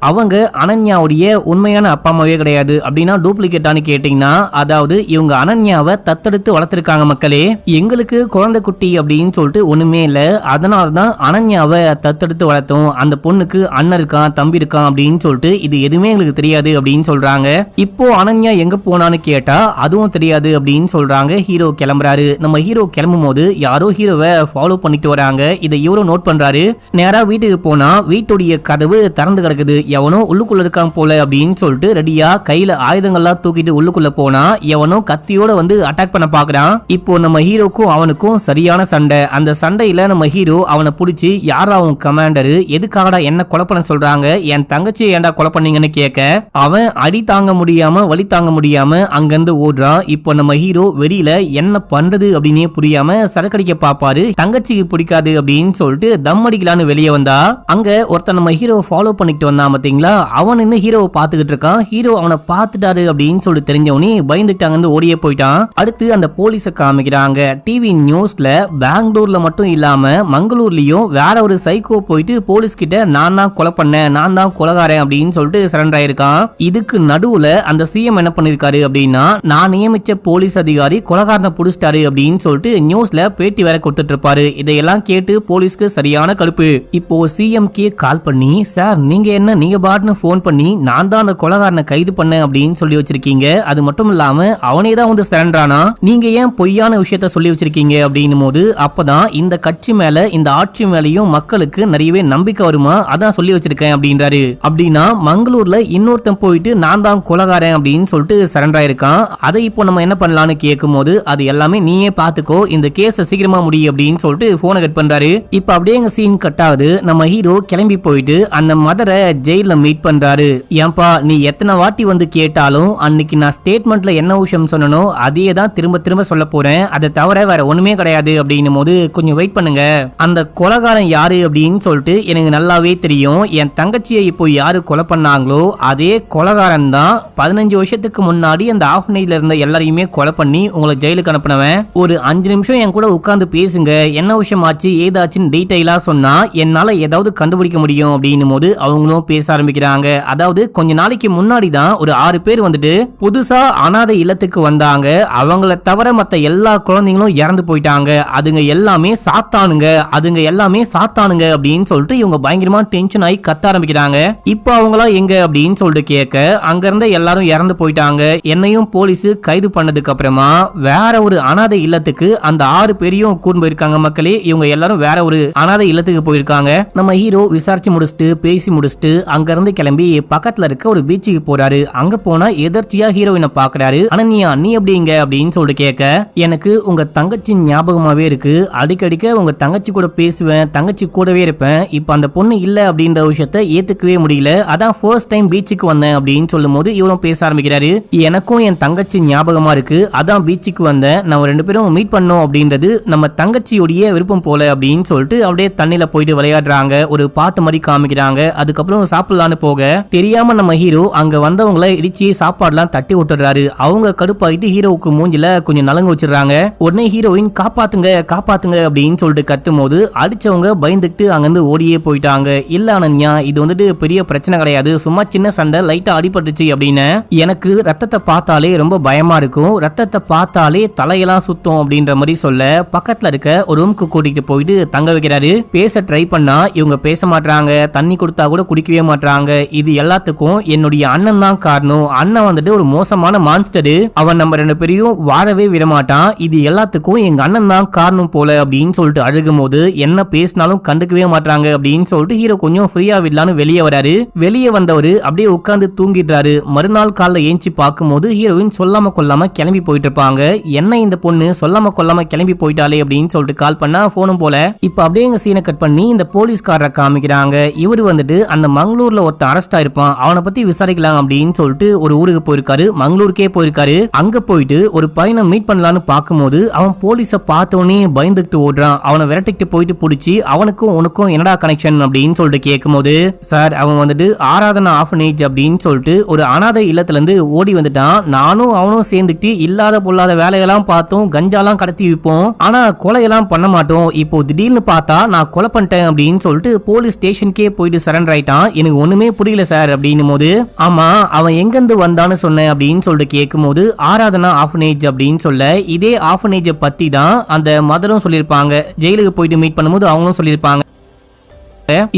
அவங்க அனன்யாவுடைய உண்மையான அப்பா அம்மாவே கிடையாது. அப்படின்னா டூப்ளிகேட்டான்னு கேட்டீங்கன்னா அதாவது இவங்க அனன்யாவை தத்தெடுத்து வளர்த்திருக்காங்க. மக்களே எங்களுக்கு குழந்தை குட்டி அப்படின்னு சொல்லிட்டு ஒண்ணுமே இல்ல, அதனாலதான் அனன்யாவை தத்தெடுத்து வளர்த்தோம். அந்த பொண்ணுக்கு அண்ணன் இருக்கான் தம்பி இருக்கான் அப்படின்னு சொல்லிட்டு இது எதுவுமே எங்களுக்கு தெரியாது அப்படின்னு சொல்றாங்க. இப்போ அனன்யா எங்க போனான்னு கேட்டா அதுவும் தெரியாது அப்படின்னு சொல்றாங்க. ஹீரோ கிளம்புறாரு. நம்ம ஹீரோ கிளம்பும் போது யாரோ ஹீரோவை ஃபாலோ பண்ணிட்டு வராங்க. இதை இவரோ நோட் பண்றாரு. நேரா வீட்டுக்கு போனா வீட்டுடைய கதவு திறந்து கிடக்குது. எவனோ உள்ளுக்குள்ள இருக்கான் போல அப்படின்னு சொல்லிட்டு ரெடியா கையில ஆயுதங்கள்லாம் தூக்கிட்டு உள்ளுக்குள்ள போனா எவனோ கத்தியோட வந்து அட்டாக் பண்ண பாக்குறான். இப்போ நம்ம ஹீரோக்கும் அவனுக்கும் சரியான சண்டை. அந்த சண்டையில நம்ம ஹீரோ அவனை பிடிச்சி யாரா அவன் கமாண்டரு, எதுக்காகடா என்ன கொலை பண்ண சொல்றாங்க, என் தங்கச்சி ஏன்டா கொலை பண்ணீங்கன்னு கேட்க அவன் அடி தாங்க முடியாம வலி தாங்க முடியாம அங்கிருந்து ஓடுறான். இப்போ நம்ம ஹீரோ வெளியில என்ன பண்றது அப்படின்னே புரியாம சரக்கடிக்க பாப்பாரு. தங்கச்சிக்கு பிடிக்காது அப்படின்னு சொல்லிட்டு தம் அடிக்கலான்னு வெளியே வந்தா அங்க ஒருத்தன் நம்ம ஹீரோ ஃபாலோ பண்ணிட்டு வந்தான் பாத்தீங்களா, அவன் இன்னும் ஹீரோவை பாத்துக்கிட்டு இருக்கான். ஹீரோ அவனை பாத்துட்டாரு அப்படின்னு சொல்லி தெரிஞ்சவனே பயந்துட்டாங்க ஓடியே போயிட்டான். அடுத்து அந்த போலீஸை காமிக்கிறாங்க. டிவி நியூஸ்ல பெங்களூர்ல மட்டும் இல்லாம மங்களூர்லயும் வேற ஒரு சைக்கோ போயிட்டு போலீஸ் கிட்ட நான் தான் கொலை பண்ணேன், நான் தான் கொலைகாரன் அப்படின்னு சொல்லிட்டு சரண்டர் ஆயிருக்கான். இதுக்கு நடுவுல அந்த சிஎம் என்ன பண்ணிருக்காரு அப்படின்னா நான் நியமிச்ச போலீஸ் அதிகாரி கொலைகாரனை புடிச்சிட்டாரு அப்படின்னு சொல்லிட்டு நியூஸ்ல பேட்டி வேற கொடுத்துட்டு இருப்பாரு. இதையெல்லாம் கேட்டு போலீஸ்க்கு சரியான கடுப்பு. இப்போ சிஎம்கே கால் பண்ணி சார் நீங்க பாட்னு போன் பண்ணி நான் தான் அந்த கொலைகாரனை கைது பண்ணேன் அப்படின்னு சொல்லி வச்சிருக்கீங்க, அது மட்டும் இல்லாம அவனே தான் வந்து சரண்டரானா, நீங்க ஏன் பொய்யான விஷயத்த சொல்லி வச்சிருக்கீங்க அப்படின்னும் போது அப்பதான் இந்த கட்சி மேல இந்த ஆட்சி மேலயும் மக்களுக்கு நிறையவே நம்பிக்கை வருமா, அதான் சொல்லி வச்சிருக்கேன் அப்படின்றாரு. அப்படின்னா மங்களூர்ல இன்னொருத்தன் போயிட்டு நான் தான் கொலைகாரன் அப்படின்னு சொல்லிட்டு சரண்டர் ஆயிருக்கான். அதை இப்போ நம்ம என்ன பண்ணலாம்னு கேட்கும் போது அது எல்லாமே நீயே பாத்துக்கோ, இந்த கேஸ சீக்கிரமா முடியும் அப்படின்னு சொல்லிட்டு போனை கட் பண்றாரு. இப்ப அப்படியே எங்க சீன் கட் ஆகுது. நம்ம ஹீரோ கிளம்பி போயிட்டு அந்த மதரை ஜெயில மீட் பண்றாரு. ஏன்பா நீ எத்தனை வாட்டி வந்து கேட்டாலும் அன்னைக்கு நான் ஸ்டேட்மெண்ட்ல என்ன விஷயம் சொன்னனோ அதையே தான் திரும்ப திரும்ப சொல்ல போறேன், அதை தவிர வேற ஒண்ணுமே கிடையாது அப்படின்னும் போது கொஞ்சம் வெயிட் பண்ணுங்க, அந்த கொலைகாரன் யாரு அப்படின்னு சொல்லிட்டு எனக்கு நல்லாவே தெரியும். என் தங்கச்சியை இப்போ யாரு கொலை பண்ணாங்களோ அதே கொலைகாரன் தான் 15 வருஷத்துக்கு முன்னாடி அந்த ஆஃப்னைல இருந்த எல்லாரையுமே கொலை பண்ணி உங்களை ஜெயிலுக்கு அனுப்பினவன். ஒரு 5 நிமிஷம் என் கூட உட்கார்ந்து பேசுங்க, என்ன விஷயம் ஆச்சு ஏதாச்சுன்னு டீடைலா சொன்னா என்னால ஏதாவது கண்டுபிடிக்க முடியும் அப்படின்னும் போது அவங்களும் பேச ஆரம்பிக்கிறாங்க. அதாவது கொஞ்ச நாளைக்கு முன்னாடி தான் ஒரு 6 பேர் வந்துட்டு புதுசா அனாதை இல்லத்துக்கு வந்தாங்க. அவங்கள தவிர மத்த எல்லா குழந்தைங்களும் இறந்து போயிட்டாங்க. அதுங்க எல்லாமே சாத்தானுங்க அப்படின்னு சொல்லிட்டு இவங்க பயங்கரமா டென்ஷன் ஆகி கத்த ஆரம்பிக்கிறாங்க. இப்போ அவங்களா எங்க அப்படின்னு சொல்லிட்டு கேட்க அங்க இருந்த எல்லாரும் இறந்து போயிட்டாங்க. என்னையும் போலீஸ் கைது பண்ணதுக்கு அப்புறமா வேற ஒரு அனாதை இல்லத்துக்கு அந்த 6 பேரையும் கூர்ந்து போயிருக்காங்க. மக்களே இவங்க எல்லாரும் வேற ஒரு அனாதை இல்லத்துக்கு போயிருக்காங்க. நம்ம ஹீரோ விசாரிச்சு முடிச்சுட்டு பேசி முடிச்சுட்டு அங்க இருந்து கிளம்பி பக்கத்துல இருக்க ஒரு பீச்சுக்கு போறாரு. அங்க போனா எதர்ச்சியா ஹீரோயினை பாக்குறாரு. அனன்யா நீ எப்படிங்க அப்படின்னு சொல்லிட்டு கேட்க எனக்கு உங்க தங்கச்சி ஞாபகமாவே இருக்கு, அடிக்கடிக்க உங்க தங்கச்சி கூட பேசுவேன், தங்கச்சி கூடவே இருப்பேன், இப்ப அந்த பொண்ணு இல்ல அப்படின்ற விஷயத்த ஏத்துக்கவே முடியல, அதான் ஃபர்ஸ்ட் டைம் பீச்சுக்கு வந்தேன் அப்படின்னு சொல்லும் போது இவரும் பேச ஆரம்பிக்கிறாரு. எனக்கும் என் தங்கச்சி ஞாபகமா இருக்கு, அதான் பீச்சுக்கு வந்தேன், நம்ம 2 பேரும் மீட் பண்ணோம் அப்படின்றது நம்ம தங்கச்சியுடைய விருப்பம் போல அப்படின்னு சொல்லிட்டு அப்படியே தண்ணில போயிட்டு விளையாடுறாங்க. ஒரு பாட்டு மாதிரி காமிக்கிறாங்க. அதுக்கப்புறம் சாப்பிடலான்னு போக தெரியாம நம்ம ஹீரோ அங்க வந்தவங்களை இடிச்சு சாப்பாடுலாம் தட்டி விட்டுறாரு. அவங்க கடுப்பாயிட்டு ஹீரோவுக்கு மூஞ்சில கொஞ்சம் நலங்கு வச்சிடறாங்க. உடனே ஹீரோயின் காப்பாத்துங்க காப்பாத்துங்க அப்படின்னு சொல்லிட்டு கத்தும் போது அடிச்சவங்க பயந்துட்டு அங்கிருந்து ஓடியே போயிட்டாங்க. இல்ல அனன்யா, இது வந்துட்டு பெரிய பிரச்சனை கிடையாது, சும்மா சின்ன சண்டை, லைட்டா அடிபட்டுச்சு அப்படின்னு. எனக்கு ரத்தத்தை பார்த்தாலே ரொம்ப பயமா இருக்கும், ரத்தத்தை பார்த்தாலே தலையெல்லாம் சுத்தம் அப்படின்ற மாதிரி சொல்ல பக்கத்துல இருக்க ஒரு ரூமுக்கு கூட்டிட்டு போயிட்டு தங்க வைக்கிறாரு. பேச ட்ரை பண்ணா இவங்க பேச மாட்டாங்க, தண்ணி கொடுத்தா கூட குடிக்கவே மாட்டாங்க. இது எல்லாத்துக்கும் என்னுடைய அண்ணன் தான் காரணம். அண்ணன் வந்துட்டு ஒரு மோசமான மான்ஸ்டரு, அவன் நம்ம ரெண்டு பேரையும் வாழவே விட மாட்டான். இது எல்லாத்துக்கும் எங்க அண்ணன் தான் காரணம் போல அப்படின்னு சொல்லிட்டு அழுகும் போது என்ன பேசினாலும் கண்டுக்கவே மாட்டாங்க அப்படின்னு சொல்லிட்டு ஹீரோ கொஞ்சம் ஃப்ரீயா விடலான்னு வெளியே வராரு. வெளியே வந்தவரு அப்படியே உட்கார்ந்து தூங்கிடுறாரு. மறுநாள் காலைல ஏஞ்சி பார்க்கும்போது ஹீரோயின் சொல்லாம கொல்லாம கிளம்பி போயிட்டு இருப்பாங்க. என்ன இந்த பொண்ணு சொல்லாம கொல்லாம கிளம்பி போயிட்டாலே அப்படின்னு சொல்லிட்டு கால் பண்ணா போனும் போல. இப்ப அப்படியே எங்க சீனை கட் பண்ணி இந்த போலீஸ்காரரை காமிக்கிறாங்க. இவரு வந்துட்டு அந்த மங்களூர்ல ஒருத்தன் அரெஸ்ட் ஆயிருப்பான், அவனை பத்தி விசாரிக்கலாம் அப்படின்னு சொல்லிட்டு ஒரு ஊருக்கு போயிருக்காரு, மங்களூருக்கே போயிருக்காரு. அங்க போயிட்டு ஒரு பையனை மீட் பண்ணலான்னு பார்க்கும்போது அவன் போலீஸ பார்த்தோன்னே பயந்துட்டு ஓடுறான். அவனை விரட்டிட்டு போயிட்டு பிடிச்சி அவனுக்கும் உனக்கும் என்னடா கனெக்ஷன் அப்படின்னு சொல்லிட்டு கேட்கும்போது, சார் அவன் வந்துட்டு ஆராதனா ஆர்ஃபனேஜ் அப்படின்னு சொல்லிட்டு ஒரு அனாதை இல்லத்துல இருந்து ஓடி வந்துட்டான். நானும் அவனும் சேர்ந்துட்டு இல்லாத பொல்லாத வேலையெல்லாம் பார்த்தோம், கஞ்சாலாம் கடத்தி விற்போம், ஆனா கொலையெல்லாம் பண்ண மாட்டோம். இப்போ திடீர்னு பார்த்தா நான் கொலை பண்ணிட்டேன் அப்படின்னு சொல்லிட்டு போலீஸ் ஸ்டேஷனுக்கே போயிட்டு சரண்டர் ஆயிட்டான். எனக்கு ஒண்ணுமே புரியல சார் அப்படின்னும் போது, ஆமா அவன் எங்கிருந்து வந்தான்னு சொன்ன அப்படின்னு சொல்லிட்டு கேட்கும்போது ஆராதனா ஆர்ஃபனேஜ் அப்படின்னு சொல்ல இதே ஆர்ஃபனேஜ் பத்தி தான் அந்த மதரும் சொல்லியிருப்பாங்க. ஜெயிலுக்கு போயிட்டு மீட் பண்ணும்போது அவங்களும் சொல்லியிருப்பாங்க.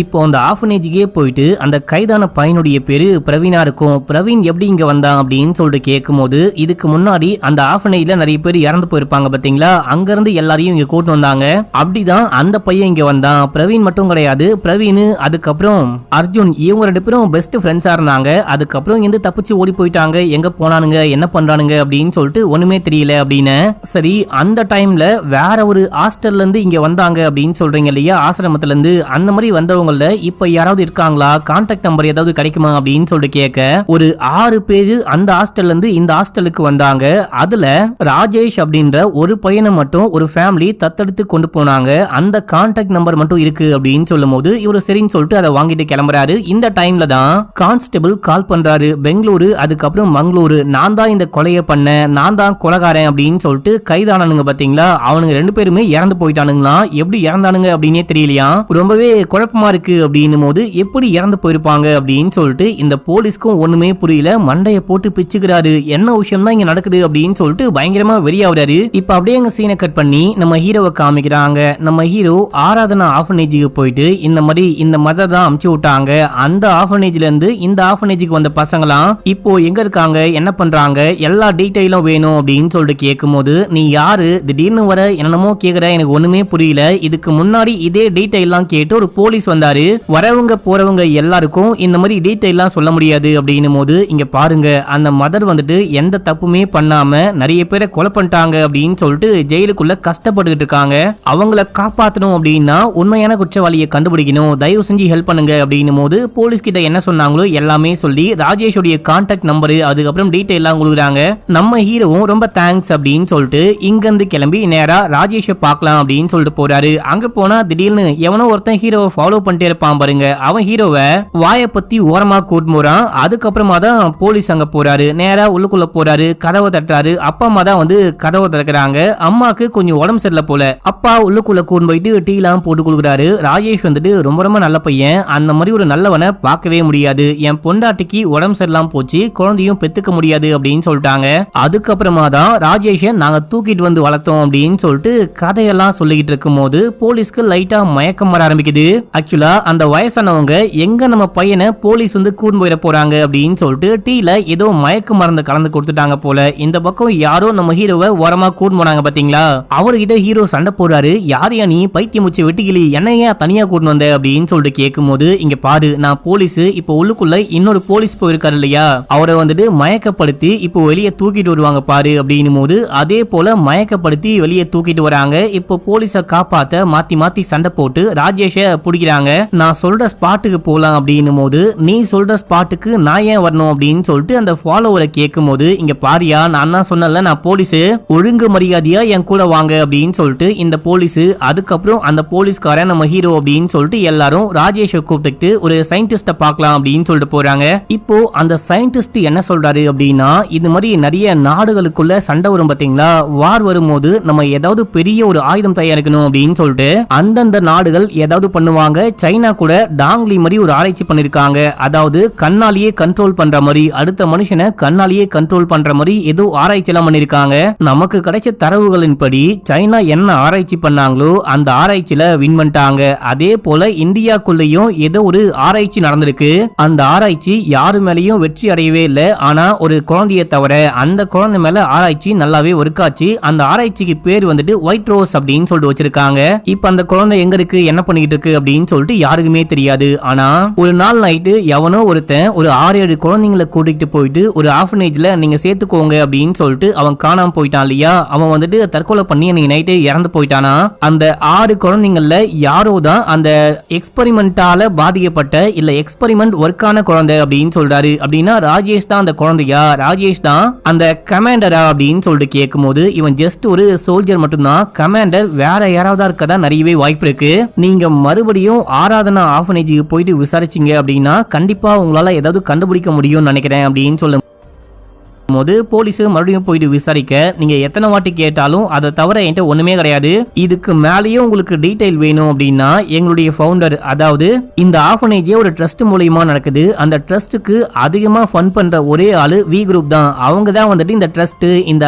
இப்போ அந்த ஆர்ஃபனேஜுக்கே போயிட்டு அந்த கைதான பையனுடைய பேரு பிரவீனா இருக்கும். பிரவீன் எப்படி இங்க வந்தான் அப்படின்னு சொல்லிட்டு கேட்கும்போது, இதுக்கு முன்னாடி அந்த ஆர்ஃபனேஜ்ல நிறைய பேர் இறந்து போயிருப்பாங்க பாத்தீங்களா, அங்க இருந்து எல்லாரையும் இங்க கூட்டு வந்தாங்க. அப்படிதான் அந்த பையன் இங்க வந்தான். பிரவீன் மட்டும் கிடையாது, பிரவீன் அதுக்கப்புறம் அர்ஜுன் இவங்க ரெண்டு பேரும் பெஸ்ட் ஃப்ரெண்ட்ஸா இருந்தாங்க. அதுக்கப்புறம் இங்க தப்பிச்சு ஓடி போயிட்டாங்க. எங்க போனானுங்க என்ன பண்றானுங்க அப்படின்னு சொல்லிட்டு ஒண்ணுமே தெரியல அப்படின்னு. சரி, அந்த டைம்ல வேற ஒரு ஹாஸ்டல்ல இருந்து இங்க வந்தாங்க அப்படின்னு சொல்றீங்க இல்லையா, ஆசிரமத்துல இருந்து, அந்த மாதிரி வந்தவங்கள இப்ப யாராவது இருக்காங்களா, கான்டாக்ட் நம்பர் ஏதாவது கிடைக்குமா அப்படின்னு சொல்லிட்டு கேட்க ஒரு 6 பேரு அந்த ஹாஸ்டல்ல இருந்து இந்த ஹாஸ்டலுக்கு வந்தாங்க. அதுல ராஜேஷ் அப்படின்ற ஒரு பையனை மட்டும் ஒரு ஃபேமிலி தத்தெடுத்து கொண்டு போனாங்க. அந்த கான்டாக்ட் நம்பர் மட்டும் இருக்கு அப்படின்னு சொல்லும் போது இவரு சரின்னு சொல்லிட்டு அதை வாங்கிட்டு கிளம்புறாரு. இந்த டைம்ல தான் கான்ஸ்டபிள் கால் பண்றாரு, பெங்களூரு அதுக்கப்புறம் மங்களூரு, நான் தான் இந்த கொலையை பண்ண, நான் தான் கொலைகாரன் அப்படின்னு சொல்லிட்டு கைதானானுங்க பாத்தீங்களா. அவனுங்க 2 பேருமே இறந்து போயிட்டானுங்களா. எப்படி இறந்தானுங்க அப்படின்னே தெரியலையா, ரொம்பவே குழப்பமா இருக்கு அப்படின்னும் போது எப்படி இறந்து போயிருப்பாங்க அப்படின்னு சொல்லிட்டு இந்த போலீஸ்க்கும் ஒண்ணுமே புரியல. மண்டைய போட்டு பிச்சுக்கிறாரு. என்ன விஷயம் தான் இங்க நடக்குது அப்படின்னு சொல்லிட்டு பயங்கரமா வெறியாவுறாரு. இப்ப அப்படியே எங்க சீனை கட் பண்ணி நம்ம ஹீரோவை காமிக்கிறாங்க. நம்ம ஹீரோ ஆராதனா ஆர்ஃபனேஜுக்கு போயிட்டு இந்த மாதிரி இந்த மதர் தான் அமுச்சு விட்டாங்க, அந்த ஆர்ஃபனேஜ்ல இருந்து இந்த ஆர்ஃபனேஜுக்கு வந்த பசங்களாம் இப்போ எங்க இருக்காங்க, என்ன பண்றாங்க, எல்லா டீடைலும் வேணும் அப்படின்னு சொல்லிட்டு கேட்கும்போது, நீ யாரு, திடீர்னு வர என்னமோ கேக்குற, எனக்கு ஒண்ணுமே புரியல. இதுக்கு முன்னாடி இதே டீடைல்லாம் கேட்டு ஒரு போலீஸ் வந்தாரு, வரவங்க போறவங்க எல்லாருக்கும் இந்த மாதிரி டீடைல்லாம் சொல்ல முடியாது அப்படின்னும் போது, இங்க பாருங்க அந்த மதர் வந்துட்டு எந்த தப்புமே பண்ணாம நிறைய பேரை கொலை பண்ணிட்டாங்க அப்படின்னு சொல்லிட்டு ஜெயிலுக்குள்ள கஷ்டப்பட்டுட்டு இருக்காங்க. அவங்கள காப்பாற்றணும் அப்படின்னா உண்மையான குற்றவாளியை கண்டுபிடிக்கணும், தயவு செஞ்சு ஹெல்ப் பண்ணுங்க அப்படின்னும் போது போலீஸ் கிட்ட என்ன சொன்னாங்களோ எல்லாமே சொல்லி ராஜேஷோடைய கான்டாக்ட் நம்பரு அதுக்கப்புறம் டீடைல்லாம் கொடுக்குறாங்க. நம்ம ஹீரோவும் ரொம்ப தேங்க்ஸ் அப்படின்னு சொல்லிட்டு இங்க இருந்து கிளம்பி நேரா ராஜேஷை பார்க்கலாம் அப்படின்னு சொல்லிட்டு போறாரு. அங்க போனா திடீர்னு எவனோ ஒருத்தன் ஹீரோவை ஃபாலோ பண்ணிட்டே இருப்பான் பாருங்க. அவன் ஹீரோவை வாயை பத்தி ஓரமா கூட்டு போறான். அதுக்கப்புறமா தான் போலீஸ் அங்க போறாரு. நேரா உள்ளுக்குள்ள போறாரு, கதவை தட்டுறாரு. அப்பா அம்மா தான் வந்து கதவை திறக்கிறாங்க. அம்மாக்கு கொஞ்சம் உடம்பு சரியில்லை போல. அப்பா உள்ளுக்குள்ள கூட்டு போயிட்டு டீ எல்லாம் போட்டு கொடுக்குறாரு. ராஜேஷ் வந்துட்டு ரொம்ப ரொம்ப நல்ல பையன், அந்த மாதிரி ஒரு நல்லவனை பார்க்கவே முடியாது, என் பொண்டாட்டிக்கு உடம்பு சரியில்லாம போச்சு, குழந்தையும் பெத்துக்க முடியாது அப்படின்னு சொல்லிட்டாங்க. அதுக்கப்புறமா தான் ராஜேஷை நாங்க தூக்கிட்டு வந்து வளர்த்தோம் அப்படின்னு சொல்லிட்டு கதையெல்லாம் சொல்லிக்கிட்டு இருக்கும் போது போலீஸ்க்கு லைட்டா மயக்கம் வர ஆரம்பிக்குது. ஆக்சுவலா அந்த வயசானவங்க எங்க நம்ம பையனை போலீஸ் வந்து கூண்டு போயிட போறாங்க அப்படின்னு சொல்லிட்டு டீல ஏதோ மயக்க மருந்து கலந்து கொடுத்துட்டாங்க போல. இந்த பக்கம் யாரோ நம்ம ஹீரோவை ஓரமா கூண்டு போனாங்க பாத்தீங்களா. அவர்கிட்ட ஹீரோ சண்டை போடுறாரு, யாரையா நீ பைத்தியம் முச்சு வெட்டிக்கிளி, என்னையா தனியா கூட்டு வந்த அப்படின்னு சொல்லிட்டு கேட்கும் போது, இங்க பாரு நான் போலீஸ், இப்போ உள்ளுக்குள்ள இன்னொரு போலீஸ் போயிருக்காரு இல்லையா, அவரை வந்துட்டு மயக்கப்படுத்தி இப்போ வெளியே தூக்கிட்டு வருவாங்க பாரு அப்படின்னும் போது அதே போல மயக்கப்படுத்தி வெளியே தூக்கிட்டு வராங்க. இப்போ போலீஸை காப்பாத்த மாத்தி மாத்தி சண்டை போட்டு ராஜேஷை பிடிக்கிறாங்க. நான் சொல்ற ஸ்பாட்டுக்கு போலாம் அப்படின்னும் போது நீ சொல்ற ஸ்பாட்டுக்கு நான் ஏன் வரணும் அப்படின்னு சொல்லிட்டு அந்த ஃபாலோவரை கேட்கும் போது, இங்க பாரியா நான் தான் சொன்னல நான் போலீஸ், ஒழுங்கு மரியாதையா என் கூட வாங்க அப்படின்னு சொல்லிட்டு இந்த போலீஸ், அதுக்கப்புறம் அந்த போலீஸ்காரன் நம்ம ஹீரோ அப்படின்னு சொல்லிட்டு எல்லாரும் ராஜேஷை கூப்பிட்டு ஒரு சயின்டிஸ்ட பார்க்கலாம் அப்படின்னு சொல்லிட்டு போறாங்க. இப்போ அந்த சயின்டிஸ்ட் என்ன சொல்றாரு அப்படின்னா, இது மாதிரி நிறைய நாடுகளுக்குள்ள சண்டை வரும் பாத்தீங்களா, வார் வரும்போது நம்ம ஏதாவது பெரிய ஒரு ஆயுதம் தயாரிக்கணும் அப்படின்னு சொல்லிட்டு அந்தந்த நாடுகள் ஏதாவது பண்ணுவாங்க. சைனா கூட டாங்லி மாதிரி ஒரு ஆராய்ச்சி பண்ணிருக்காங்க. அதாவது கண்ணாலேயே கண்ட்ரோல் பண்ற மாதிரி, அடுத்த மனுஷனை கண்ணாலேயே கண்ட்ரோல் பண்ற மாதிரி ஏதோ ஆராய்ச்சி எல்லாம் பண்ணிருக்காங்க. நமக்கு கிடைச்ச தரவுகளின் படி சைனா என்ன ஆராய்ச்சி பண்ணாங்களோ அந்த ஆராய்ச்சியில வின் பண்ணிட்டாங்க. அதே போல இந்தியாக்குள்ளேயும் ஏதோ ஒரு ஆராய்ச்சி நடந்திருக்கு. அந்த ஆராய்ச்சி யாரு மேலேயும் வெற்றி அடையவே இல்லை. ஆனா ஒரு குழந்தைய தவிர அந்த குழந்தை மேல ஆராய்ச்சி நல்லாவே ஒர்க் ஆச்சு. அந்த ஆராய்ச்சிக்கு பேர் வந்துட்டு ஒயிட் ரோஸ் அப்படின்னு சொல்லிட்டு வச்சிருக்காங்க. இப்ப அந்த குழந்தை எங்க இருக்கு, என்ன பண்ணிட்டு இருக்கு அப்படின்னு சொல்லிட்டு யாருக்குமே தெரியாது. ஆனா ஒரு நாள் நைட்டு எவனோ ஒருத்தன் ஒரு 6-7 குழந்தைங்களை கூட்டிட்டு போயிட்டு ஒரு ஆர்ஃபனேஜ்ல நீங்க சேர்த்துக்கோங்க அப்படின்னு சொல்லிட்டு அவன் காணாம போயிட்டான் இல்லையா, அவன் வந்துட்டு தற்கொலை பண்ணி நீங்க நைட்டு இறந்து போயிட்டானா. அந்த 6 குழந்தைங்கள்ல யாரோ தான் அந்த எக்ஸ்பெரிமெண்டால பாதிக்கப்பட்ட இல்ல எக்ஸ்பெரிமெண்ட் ஒர்க்கான குழந்தை அப்படின்னு சொல்றாரு. அப்படின்னா ராஜேஷ் தான் அந்த குழந்தையா, ராஜேஷ் தான் அந்த கமாண்டரா அப்படின்னு சொல்லிட்டு கேட்கும் போது, இவன் ஜஸ்ட் ஒரு சோல்ஜர் மட்டும்தான், கமாண்டர் வேற யாராவது இருக்கதா நிறையவே வாய்ப்பு இருக்கு. நீங்க மறுபடியும் ஆராதனா ஆர்ஃபனேஜுக்கு போயிட்டு விசாரிச்சீங்க அப்படின்னா கண்டிப்பா உங்களால ஏதாவது கண்டுபிடிக்க முடியும்னு நினைக்கிறேன் அப்படின்னு சொல்லும் போது போலீஸ் மறுபடியும் போயிட்டு விசாரிக்க, நீங்க எத்தனை வாட்டி கேட்டாலும் அதை தவிர என்கிட்ட ஒண்ணுமே கிடையாது, இதுக்கு மேலேயும் உங்களுக்கு டீடைல் வேணும் அப்படின்னா எங்களுடைய ஃபவுண்டர், அதாவது இந்த ஆர்ஃபனேஜே ஒரு ட்ரஸ்ட் மூலமா நடக்குது, அந்த ட்ரஸ்ட்டுக்கு அதிகமா ஃபண்ட் பண்ற ஒரே ஆளு வி குரூப் தான். அவங்க தான் வந்துட்டு இந்த ட்ரஸ்ட் இந்த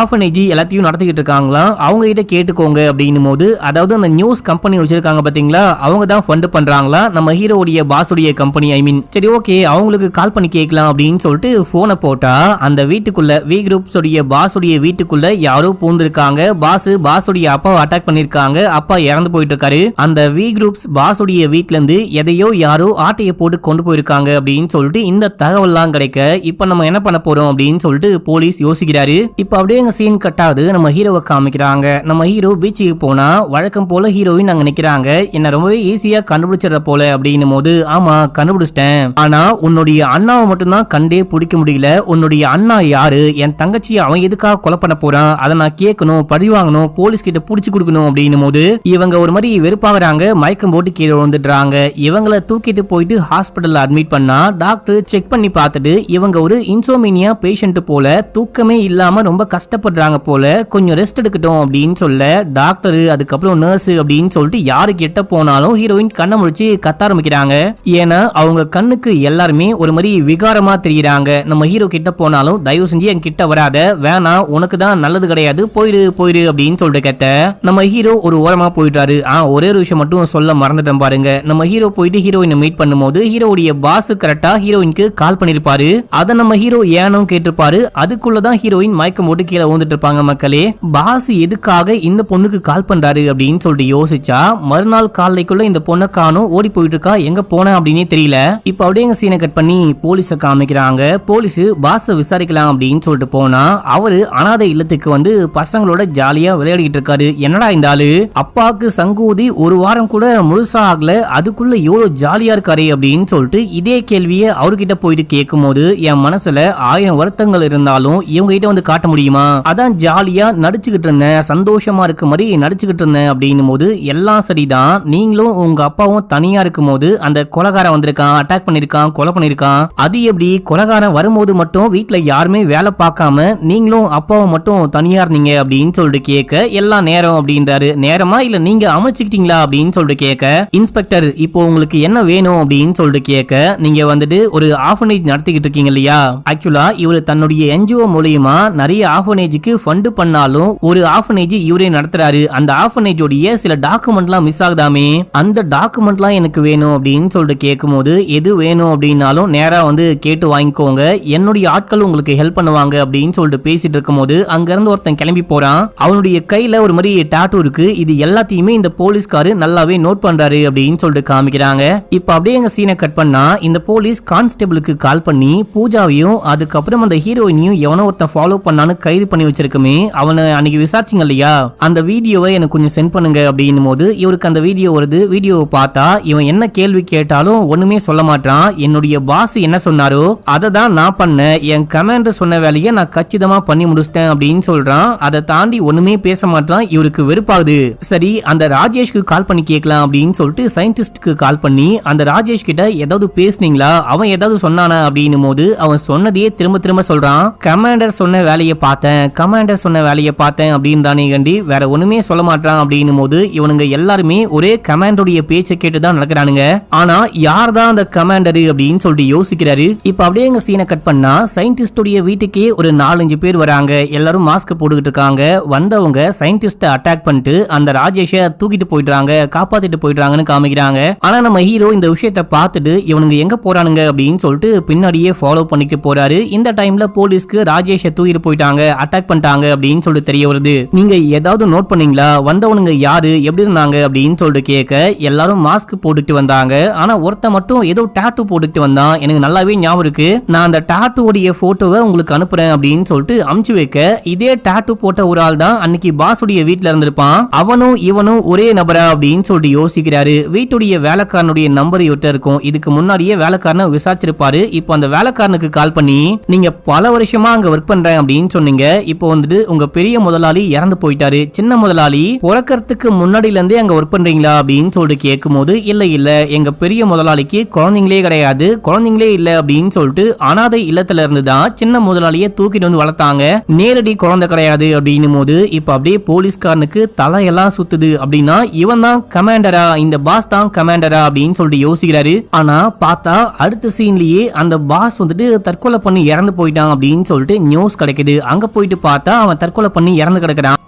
ஆர்ஃபனேஜ் எல்லாத்தையும் நடத்திக்கிட்டு இருக்காங்களாம். அவங்க கிட்ட கேட்டுக்கோங்க அப்படின்னும் போது, அதாவது அந்த நியூஸ் கம்பெனி வச்சிருக்காங்க பாத்தீங்களா, அவங்க தான் ஃபண்ட் பண்றாங்களா நம்ம ஹீரோடைய பாஸுடைய கம்பெனி. ஐ மீன் சரி ஓகே அவங்களுக்கு கால் பண்ணி கேட்கலாம் அப்படின்னு சொல்லிட்டு போனை போட்டா அந்த வீட்டுக்குள்ள வி குரூப்ஸ் உடைய பாஸ் உடைய வீட்டுக்குள்ள யாரோ பூந்திருக்காங்க. பாஸ் உடைய அப்பாவை அட்டாக் பண்ணிருக்காங்க. அப்பா இறந்து போயிட்டு இருக்காரு. அந்த வி குரூப்ஸ் பாஸ் உடைய வீட்ல இருந்து எதையோ யாரோ ஆட்டையை போட்டு கொண்டு போயிருக்காங்க அப்படின்னு சொல்லிட்டு இந்த தகவல்லாம் கிடைக்க, இப்ப நம்ம என்ன பண்ண போறோம் அப்படின்னு சொல்லிட்டு போலீஸ் யோசிக்கிறாரு. இப்ப அப்படியே எங்க சீன் கட்டாது நம்ம ஹீரோவை காமிக்கிறாங்க. நம்ம ஹீரோ பீச்சுக்கு போனா வழக்கம் போல ஹீரோயின் அங்க நிக்கிறாங்க. என்ன ரொம்பவே ஈஸியா கண்டுபிடிச்சிட போல அப்படின்னும் போது, ஆமா கண்டுபிடிச்சிட்டேன், ஆனா உன்னுடைய அண்ணாவை மட்டும்தான் கண்டே பிடிக்க முடியல. உன்னுடைய அண்ணா யாரு, என் தங்கச்சி அவன் எதுக்காக கொலை பண்ண போறான், அதை நான் கேட்கணும், பழி வாங்கணும், போலீஸ் கிட்ட புடிச்சு கொடுக்கணும் அப்படின்னும் போது இவங்க ஒரு மாதிரி வெறுப்பாகிறாங்க. மயக்கம் போட்டு கீழே வந்துடுறாங்க. இவங்களை தூக்கிட்டு போயிட்டு ஹாஸ்பிட்டல்ல அட்மிட் பண்ணா டாக்டர் செக் பண்ணி பார்த்துட்டு இவங்க ஒரு இன்சோமினியா பேஷண்ட் போல, தூக்கமே இல்லாம ரொம்ப கஷ்டப்படுறாங்க போல, கொஞ்சம் ரெஸ்ட் எடுக்கட்டும் அப்படின்னு சொல்ல டாக்டர் அதுக்கப்புறம் நர்ஸ் அப்படின்னு சொல்லிட்டு யாரு கிட்ட போனாலும் ஹீரோயின் கண்ணை முடிச்சு கத்த ஆரம்பிக்கிறாங்க. ஏன்னா அவங்க கண்ணுக்கு எல்லாருமே ஒரு மாதிரி விகாரமா தெரியுறாங்க. நம்ம ஹீரோ கிட்ட போனாலும் தயவு செஞ்சு என் கிட்ட வராத, வேணாம், உனக்கு தான் நல்லது கிடையாது, போயிடு போயிடு அப்படின்னு சொல்லிட்டு கேட்ட நம்ம ஹீரோ ஒரு ஓரமா போயிட்டாரு. ஒரே ஒரு விஷயம் மட்டும் சொல்ல மறந்துட்டேன் பாருங்க. நம்ம ஹீரோ போயிட்டு ஹீரோயினை மீட் பண்ணும்போது ஹீரோடைய பாஸ் கரெக்டா ஹீரோயினுக்கு கால் பண்ணிருப்பாரு. அதை நம்ம ஹீரோ ஏனும் கேட்டிருப்பாரு. அதுக்குள்ளதான் ஹீரோயின் மயக்கம் போட்டு கீழே வந்துட்டு இருப்பாங்க. மக்களே, பாஸ் எதுக்காக இந்த பொண்ணுக்கு கால் பண்றாரு அப்படின்னு சொல்லிட்டு யோசிச்சா மறுநாள் காலைக்குள்ள இந்த பொண்ணை காணும், ஓடி போயிட்டு இருக்கா, எங்க போன அப்படின்னே தெரியல. இப்ப அப்படியே எங்க சீனை கட் பண்ணி போலீஸை காமிக்கிறாங்க. போலீஸ் பாஸ் விசாரிக்கலாம் அப்படின்னு சொல்லிட்டு போனா அவரு அனாதை இல்லத்துக்கு வந்து பசங்களோட ஜாலியா விளையாடிட்டு இருக்காரு. என்னடா இந்த ஆளு, அப்பாவுக்கு சங்கூதி ஒரு வாரம் கூட முழுசா ஆகல, அதுக்குள்ள எவ்வளவு ஜாலியா இருக்காரு அப்படின்னு சொல்லிட்டு இதே கேள்வியை அவர்கிட்ட போயிட்டு கேட்கும் போது என் மனசுல 1000 வருத்தங்கள் இருந்தாலும் இவங்க கிட்ட வந்து காட்ட முடியுமா, அதான் ஜாலியா நடிச்சுக்கிட்டு இருந்தேன், சந்தோஷமா இருக்க மாதிரி நடிச்சுக்கிட்டு இருந்தேன் அப்படின்னும் போது எல்லாம் சரிதான், நீங்களும் உங்க அப்பாவும் தனியா இருக்கும் போது அந்த கொலைகாரன் வந்திருக்கான், அட்டாக் பண்ணிருக்கான், கொலை பண்ணிருக்கான், அது எப்படி கொலைகாரன் வரும்போது மட்டும் வீட்டுல யாருமே வேலை பார்க்காம நீங்களும் அப்பாவும் மட்டும் தனியா இருந்தீங்க அப்படின்னு சொல்லிட்டு கேட்க, எல்லாம் நேரம் அப்படின்றாரு. நேரமா இல்ல நீங்க அமைச்சுக்கிட்டீங்களா அப்படின்னு சொல்லிட்டு கேட்க, இன்ஸ்பெக்டர் இப்போ உங்களுக்கு என்ன வேணும் அப்படின்னு சொல்லிட்டு கேட்க, நீங்க வந்துட்டு ஒரு ஆர்ஃபனேஜ் நடத்திக்கிட்டு இருக்கீங்க இல்லையா, ஆக்சுவலா இவரு தன்னுடைய என்ஜிஓ மூலியமா நிறைய ஆர்ஃபனேஜுக்கு ஃபண்ட் பண்ணாலும் ஒரு ஆர்ஃபனேஜ் இவரே நடத்துறாரு. அந்த ஆர்ஃபனேஜோடைய சில டாக்குமெண்ட்லாம் மிஸ் ஆகுதாமே, அந்த டாக்குமெண்ட்லாம் எனக்கு வேணும் அப்படின்னு சொல்லிட்டு கேட்கும் போது, எது வேணும் அப்படின்னாலும் நேரா வந்து கேட்டு வாங்கிக்கோங்க, என்னுடைய ஆட்கள் உங்களுக்கு உங்களுக்கு ஹெல்ப் பண்ணுவாங்க அப்படின்னு சொல்லிட்டு பேசிட்டு இருக்கும்போது அங்க இருந்து ஒருத்தன் கிளம்பி போறான். அவனுடைய கையில ஒரு மாதிரி டாட்டூ இருக்கு. இது எல்லாத்தையுமே இந்த போலீஸ்காரு நல்லாவே நோட் பண்றாரு அப்படின்னு சொல்லிட்டு காமிக்கிறாங்க. இப்ப அப்படியே எங்க சீனை கட் பண்ணா இந்த போலீஸ் கான்ஸ்டபிளுக்கு கால் பண்ணி பூஜாவையும் அதுக்கப்புறம் அந்த ஹீரோயினையும் எவனோ ஒருத்தன் ஃபாலோ பண்ணான்னு கைது பண்ணி வச்சிருக்குமே, அவனை அன்னைக்கு விசாரிச்சிங்க இல்லையா, அந்த வீடியோவை எனக்கு கொஞ்சம் சென்ட் பண்ணுங்க அப்படின்னும் போது இவருக்கு அந்த வீடியோ வருது. வீடியோவை பார்த்தா இவன் என்ன கேள்வி கேட்டாலும் ஒண்ணுமே சொல்ல மாட்டான். என்னுடைய பாஸ் என்ன சொன்னாரோ அதை தான் நான் பண்ணேன், என் கமாண்டர் சொன்ன வேலையை நான் கச்சிதமா பண்ணி முடிச்சிட்டேன் அப்படின்னு சொல்றான். அதை தாண்டி ஒண்ணுமே பேச மாட்டான். இவருக்கு வெறுப்பாகுது. சரி அந்த ராஜேஷ்க்கு கால் பண்ணி கேட்கலாம் அப்படின்னு சொல்லிட்டு சயின்டிஸ்டுக்கு கால் பண்ணி அந்த ராஜேஷ் கிட்ட ஏதாவது பேசுனீங்களா, அவன் ஏதாவது சொன்னானா அப்படின்னும் போது அவன் சொன்னதையே திரும்ப திரும்ப சொல்றான். கமாண்டர் சொன்ன வேலையை பார்த்தேன், கமாண்டர் சொன்ன வேலையை பார்த்தேன் அப்படின்னு தானே கண்டி, வேற ஒண்ணுமே சொல்ல மாட்டான் அப்படின்னும் போது இவனுங்க எல்லாருமே ஒரே கமாண்டருடைய பேச்சை கேட்டுதான் நடக்கிறானுங்க. ஆனா யார் தான் அந்த கமாண்டர் அப்படின்னு சொல்லிட்டு யோசிக்கிறாரு. இப்ப அப்படியே எங்க சீனை கட் பண்ணா சயின்டிஸ்டுடைய வீட்டுக்கே ஒரு 4-5 பேர் வராங்க. எல்லாரும் மாஸ்க் போட்டுக்கிட்டு இருக்காங்க. வந்தவங்க சயின்டிஸ்ட அட்டாக் பண்ணிட்டு அந்த ராஜேஷை தூக்கிட்டு போயிடுறாங்க, காப்பாத்திட்டு போயிடுறாங்கன்னு காமிக்கிறாங்க. ஆனா நம்ம ஹீரோ இந்த விஷயத்தை பார்த்துட்டு இவனுங்க எங்க போறானுங்க அப்படின்னு சொல்லிட்டு பின்னாடியே ஃபாலோ பண்ணிட்டு போறாரு. இந்த டைம்ல போலீஸ்க்கு ராஜேஷை தூக்கிட்டு போயிட்டாங்க, அட்டாக் பண்ணிட்டாங்க அப்படின்னு சொல்லிட்டு தெரிய வருது. நீங்க ஏதாவது நோட் பண்ணீங்களா, வந்தவனுங்க யாரு, எப்படி இருந்தாங்க அப்படின்னு சொல்லிட்டு கேட்க எல்லாரும் மாஸ்க் போட்டுட்டு வந்தாங்க. ஆனா ஒருத்த மட்டும் ஏதோ டாட்டூ போட்டுட்டு வந்தான். எனக்கு நல்லாவே ஞாபகம் இருக்கு, நான் அந்த டாட்டூடைய போட்டோவை உங்களுக்கு அனுப்புறேன் அப்படின்னு சொல்லிட்டு அமுச்சு வைக்க இதே டாட்டூ போட்ட ஒரு ஆள் தான் அன்னைக்கு பாஸுடைய வீட்டுல இருந்திருப்பான். அவனும் இவனும் ஒரே நபரா அப்படின்னு சொல்லிட்டு யோசிக்கிறாரு. வீட்டுடைய வேலைக்காரனுடைய நம்பர் இவர்கிட்ட இருக்கும். இதுக்கு முன்னாடியே வேலைக்காரனை விசாரிச்சிருப்பாரு. இப்போ அந்த வேலைக்காரனுக்கு கால் பண்ணி நீங்க பல வருஷமா அங்க ஒர்க் பண்றேன் அப்படின்னு சொன்னீங்க, இப்போ வந்துட்டு உங்க பெரிய முதலாளி இறந்து போயிட்டாரு, சின்ன முதலாளி பிறக்கிறதுக்கு முன்னாடில இருந்தே அங்க ஒர்க் பண்றீங்களா அப்படின்னு சொல்லிட்டு கேட்கும் போது இல்ல இல்ல எங்க பெரிய முதலாளிக்கு குழந்தைங்களே கிடையாது, குழந்தைங்களே இல்ல அப்படின்னு சொல்லிட்டு அனாதை இல்லத்துல இருந்து தான் சின்ன முதலாளியை தூக்கிட்டு வந்து வளர்த்தாங்க, நேரடி குழந்தை கிடையாது அப்படின்னும் போது இப்ப அப்படியே போலீஸ்காரனுக்கு தலையெல்லாம் சுத்துது. அப்படின்னா இவன் தான் கமாண்டரா, இந்த பாஸ் தான் கமாண்டரா அப்படின்னு சொல்லிட்டு யோசிக்கிறாரு. ஆனா பார்த்தா அடுத்த சீன்லயே அந்த பாஸ் வந்துட்டு தற்கொலை பண்ணி இறந்து போயிட்டான் அப்படின்னு சொல்லிட்டு நியூஸ் கிடைக்குது. அங்க போயிட்டு பார்த்தா அவன் தற்கொலை பண்ணி இறந்து கிடக்குறான்.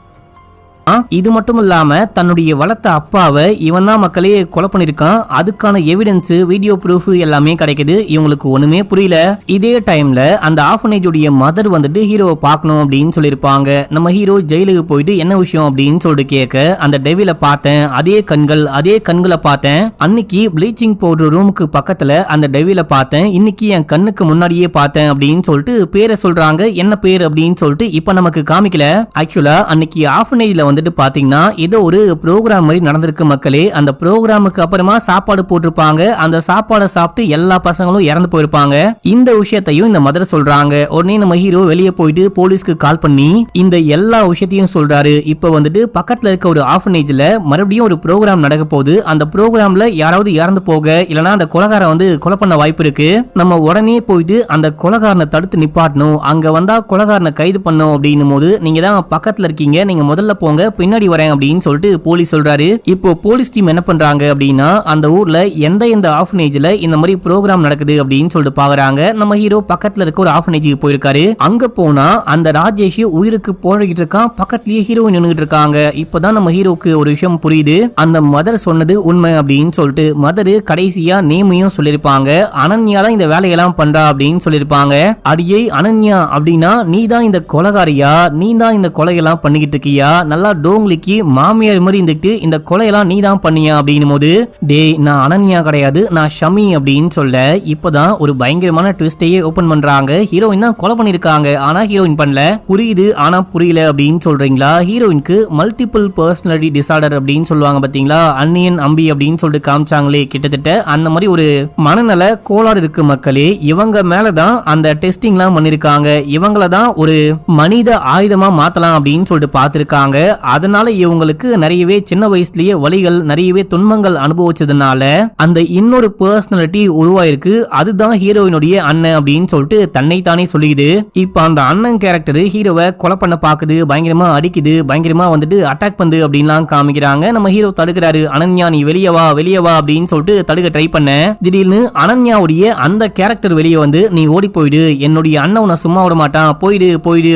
இது மட்டும் இல்லாம தன்னுடைய வளர்த்த அப்பாவை இவன் தான் மக்களே கொலை பண்ணிருக்கான். அதுக்கான எவிடன்ஸ், வீடியோ ப்ரூஃப் எல்லாமே கிடைக்குது. இவங்களுக்கு ஒண்ணுமே புரியல. இதே டைம்ல அந்த ஆர்ஃபனேஜ் உடைய மதர் வந்துட்டு ஹீரோவை பார்க்கணும் அப்படின்னு சொல்லிருப்பாங்க. நம்ம ஹீரோ ஜெயிலுக்கு போயிட்டு என்ன விஷயம் அப்படின்னு சொல்லிட்டு கேட்க அந்த டெவில பார்த்தேன், அதே கண்களை பார்த்தேன், அன்னைக்கு ப்ளீச்சிங் பவுடர் ரூமுக்கு பக்கத்துல அந்த டெவில பார்த்தேன், இன்னைக்கு என் கண்ணுக்கு முன்னாடியே பார்த்தேன் அப்படின்னு சொல்லிட்டு பேரை சொல்றாங்க. என்ன பேர் அப்படின்னு சொல்லிட்டு இப்ப நமக்கு காமிக்கல. ஆக்சுவலா அன்னைக்கு ஆர்ஃபனேஜ்ல வந்துட்டு பாத்தீங்கன்னா ஏதோ ஒரு ப்ரோக்ராம் மாதிரி நடந்திருக்கு மக்களே. அந்த ப்ரோக்ராமுக்கு அப்புறமா சாப்பாடு போட்டிருப்பாங்க. அந்த சாப்பாடை சாப்பிட்டு எல்லா பசங்களும் இறந்து போயிருப்பாங்க. இந்த விஷயத்தையும் இந்த மதர் சொல்றாங்க. உடனே நம்ம ஹீரோ வெளியே போயிட்டு போலீஸ்க்கு கால் பண்ணி இந்த எல்லா விஷயத்தையும் சொல்றாரு. இப்ப வந்துட்டு பக்கத்துல இருக்க ஒரு ஆர்ஃபனேஜ்ல மறுபடியும் ஒரு ப்ரோக்ராம் நடக்க போகுது. அந்த ப்ரோக்ராம்ல யாராவது இறந்து போக இல்லனா அந்த கொலைகாரன் வந்து கொலை பண்ண வாய்ப்பு இருக்கு. நம்ம உடனே போயிட்டு அந்த கொலைகாரனை தடுத்து நிப்பாட்டணும். அங்க வந்தா கொலைகாரனை கைது பண்ணும் அப்படின்னும் போது நீங்க தான் பக்கத்துல இருக்கீங்க, நீங்க முதல்ல போங்க, பின்னாடி வரேன் அப்படின்னு சொல்லிட்டு போலீஸ் சொல்றாரு. இப்போ போலீஸ் டீம் என்ன பண்றாங்க அப்படின்னா அந்த ஊர்ல எந்த ஆர்ஃபனேஜ்ல இந்த மாதிரி ப்ரோக்ராம் நடக்குது அப்படின்னு சொல்லிட்டு பாக்குறாங்க. நம்ம ஹீரோ பக்கத்துல இருக்க ஒரு ஆர்ஃபனேஜுக்கு போயிருக்காரு. அங்க போனா அந்த ராஜேஷ் உயிருக்கு போராடிட்டு இருக்கான். பக்கத்துலயே ஹீரோயின் நின்னுட்டு இருக்காங்க. இப்பதான் நம்ம ஹீரோக்கு ஒரு விஷயம் புரியுது. அந்த மதர் சொன்னது உண்மை அப்படின்னு சொல்லிட்டு மதர் கடைசியா நேமையும் சொல்லிருப்பாங்க. அனன்யா தான் இந்த வேலையெல்லாம் பண்றா அப்படின்னு சொல்லிருப்பாங்க. அடியே அனன்யா அப்படின்னா நீ தான் இந்த கொலைகாரியா, நீ தான் இந்த கொலையெல்லாம் பண்ணிக்கிட்டு இருக்கியா, நல்லா டோங்லிக்கு மாமியார் மாதிரி இருந்துட்டு இந்த கொலையெல்லாம் நீ தான் பண்ணியா அப்படின்னும் போது டேய் நான் அனன்யா கிடையாது, நான் ஷமி அப்படின்னு சொல்ல இப்பதான் ஒரு பயங்கரமான ட்விஸ்டையே ஓபன் பண்றாங்க. ஹீரோயின் தான் கொலை பண்ணிருக்காங்க, ஆனா ஹீரோயின் பண்ணல. புரியுது ஆனா புரியல அப்படின்னு சொல்றீங்களா? ஹீரோயினுக்கு மல்டிபிள் பர்சனாலிட்டி டிசார்டர் அப்படின்னு சொல்லுவாங்க பாத்தீங்களா, அன்னியன் அம்பி அப்படின்னு சொல்லிட்டு காமிச்சாங்களே, கிட்டத்தட்ட அந்த மாதிரி ஒரு மனநல கோளாறு இருக்கு மக்களே. இவங்க மேலதான் அந்த டெஸ்டிங்லாம் பண்ணிருக்காங்க. இவங்கள தான் ஒரு மனித ஆயுதமா மாத்தலாம் அப்படின்னு சொல்லிட்டு பார்த்திருக்காங்க. அதனால இவங்களுக்கு நிறையவே சின்ன வயசுலயே வலிகள், நிறையவே துன்பங்கள் அனுபவிச்சதுனால அந்த இன்னொரு பர்சனாலிட்டி உருவாயிருக்கு. அதுதான் ஹீரோயினுடைய அண்ணன் அப்படின்னு சொல்லிட்டு தன்னை தானே சொல்லிக்குது. இப்ப அந்த அண்ணன் கேரக்டர் ஹீரோவை கொலை பண்ண பாக்குது, பயங்கரமா அடிக்குது, பயங்கரமா வந்துட்டு அட்டாக் பண்ணுது அப்படின்லாம் காமிக்கிறாங்க. நம்ம ஹீரோ தடுக்கிறாரு. அனன்யா நீ வெளியே வா அப்படின்னு சொல்லிட்டு தடுக்க ட்ரை பண்ண திடீர்னு அனன்யாவுடைய அந்த கேரக்டர் வெளியே வந்து நீ ஓடி போயிடு, என்னுடைய அண்ணன் உன்னை சும்மா விட மாட்டான், போயிடு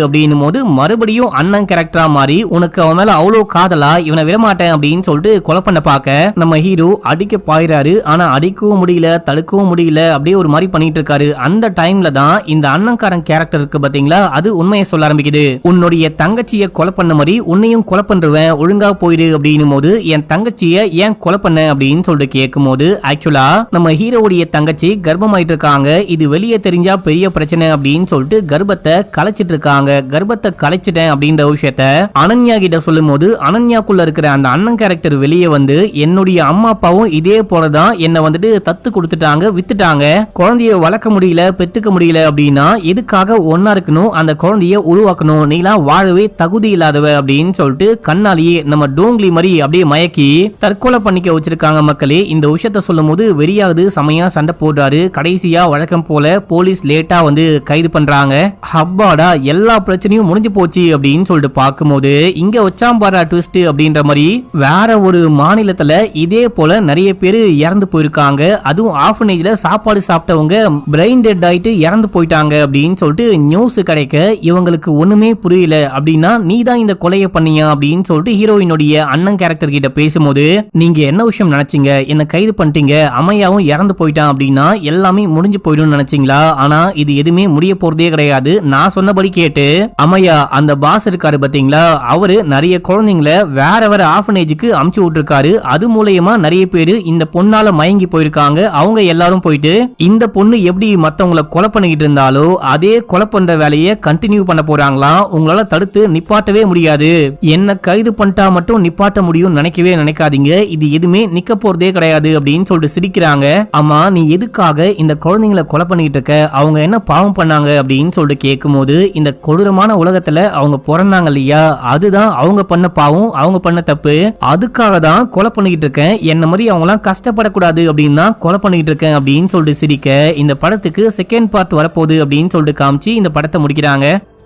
அப்படின்னு போது மறுபடியும் அண்ணன் கேரக்டரா மாறி உனக்கு அவன் இவன் மேல அவ்வளவு காதலா, இவனை விடமாட்டேன் அப்படின்னு சொல்லிட்டு கொலை பண்ண பார்க்க நம்ம ஹீரோ அடிக்க பாயிறாரு. ஆனா அடிக்கவும் முடியல, தடுக்கவும் முடியல, அப்படியே ஒரு மாதிரி பண்ணிட்டு இருக்காரு. அந்த டைம்ல தான் இந்த அண்ணன்காரன் கேரக்டர் இருக்கு பாத்தீங்களா, அது உண்மையை சொல்ல ஆரம்பிக்குது. உன்னுடைய தங்கச்சியை கொலை பண்ண மாதிரி உன்னையும் கொலை பண்றவன், ஒழுங்கா போயிடு அப்படின்னு போது என் தங்கச்சியை ஏன் கொலை பண்ண அப்படின்னு சொல்லிட்டு கேட்கும் போது ஆக்சுவலா நம்ம ஹீரோவுடைய தங்கச்சி கர்ப்பமாயிட்டு இருக்காங்க. இது வெளியே தெரிஞ்சா பெரிய பிரச்சனை அப்படின்னு சொல்லிட்டு கர்ப்பத்தை கலைச்சிட்டு இருக்காங்க. கர்ப்பத்தை கலைச்சிட்டேன் அப்படின்ற விஷயத்த அனன்யா கிட்ட சொல்லும் போது அனன்யாக்குள்ள இருக்கிற அந்த அண்ணன் கேரக்டர் வெளியே வந்து என்னுடைய அம்மா அப்பாவும் இதே போலதான் என்ன வந்துட்டு தத்து கொடுத்துட்டாங்க, வித்துட்டாங்க. குழந்தைய வளர்க்க முடியல, பெத்துக்க முடியல அப்படின்னா எதுக்காக ஒன்னா இருக்கணும், அந்த குழந்தைய உருவாக்கணும், நீலாம் வாழவே தகுதி இல்லாதவ அப்படின்னு சொல்லிட்டு கண்ணாலேயே நம்ம டோங்லி மாதிரி அப்படியே மயக்கி தற்கொலை பண்ணிக்க வச்சிருக்காங்க. மக்களே, இந்த விஷயத்த சொல்லும் போது வெறியாவது சமையா சண்டை போடுறாரு. கடைசியா வழக்கம் போல போலீஸ் லேட்டா வந்து கைது பண்றாங்க. ஹப்பாடா எல்லா பிரச்சனையும் முடிஞ்சு போச்சு அப்படின்னு சொல்லிட்டு பார்க்கும்போது இங்க வச்சாம்பாரா ட்விஸ்ட் அப்படின்ற மாதிரி வேற ஒரு மாநிலத்துல இதே போல நிறைய பேர் இறந்து போயிருக்காங்க. அதுவும் ஆர்ஃபனேஜ்ல சாப்பாடு சாப்பிட்டவங்க பிரெயின் டெட் ஆயிட்டு இறந்து போயிட்டாங்க அப்படின்னு சொல்லிட்டு நியூஸ் கிடைக்க இவங்களுக்கு ஒண்ணுமே புரியல. அப்படின்னா நீ தான் இந்த கொலையை பண்ணியா அப்படின்னு சொல்லிட்டு ஹீரோயினுடைய அண்ணன் கேரக்டர் கிட்ட பேசும்போது நீங்க என்ன விஷயம் நினைச்சீங்க, என்ன கைது பண்ணிட்டீங்க, அம்மையாவும் இறந்து போயிட்டான் அப்படின்னா எல்லாமே முடிஞ்சு போயிடும் நினைச்சீங்களா? ஆனா இது எதுவுமே முடிய போறதே கிடையாது. நான் சொன்னபடி கேட்டு அம்மையா அந்த பாஸ் இருக்காரு பாத்தீங்களா, அவரு நிறைய குழந்தைங்கள வேற வேற ஆர்ஃபனேஜுக்கு அமுச்சு விட்டுருக்காரு. அது மூலயமா நிறைய பேரு இந்த பொண்ணால மயங்கி போயிருக்காங்க. அவங்க எல்லாரும் போயிட்டு இந்த பொண்ணு எப்படி மத்தவங்களை கொலை பண்ணிக்கிட்டு இருந்தாலோ அதே கொலை பண்ற வேலையை கண்டினியூ பண்ண போறாங்களாம். உங்களால தடுத்து நிப்பாட்டவே முடியாது. என்ன கைது பண்ணிட்டா மட்டும் நிப்பாட்ட முடியும் நினைக்கவே நினைக்காதீங்க. இது எதுவுமே நிக்க போறதே கிடையாது அப்படின்னு சொல்லிட்டு சிரிக்கிறாங்க. ஆமா, நீ எதுக்காக இந்த குழந்தைங்களை கொலை பண்ணிட்டு இருக்க, அவங்க என்ன பாவம் பண்ணாங்க அப்படின்னு சொல்லிட்டு கேட்கும் போது இந்த கொடூரமான உலகத்துல அவங்க பிறந்தாங்க இல்லையா, அதுதான் அவங்க பண்ண பாவம், அவங்க பண்ண தப்பு. அதுக்காக தான் கொலை பண்ணிக்கிட்டு இருக்கேன். என்ன மாதிரி அவங்க எல்லாம் கஷ்டப்படக்கூடாது அப்படின்னு தான் கொலை பண்ணிட்டு இருக்கேன் அப்படின்னு சொல்லிட்டு சிரிக்க இந்த படத்துக்கு செகண்ட் பார்ட் வரப்போகுது அப்படின்னு சொல்லிட்டு காமிச்சு இந்த படத்தை முடிக்கிறாங்க.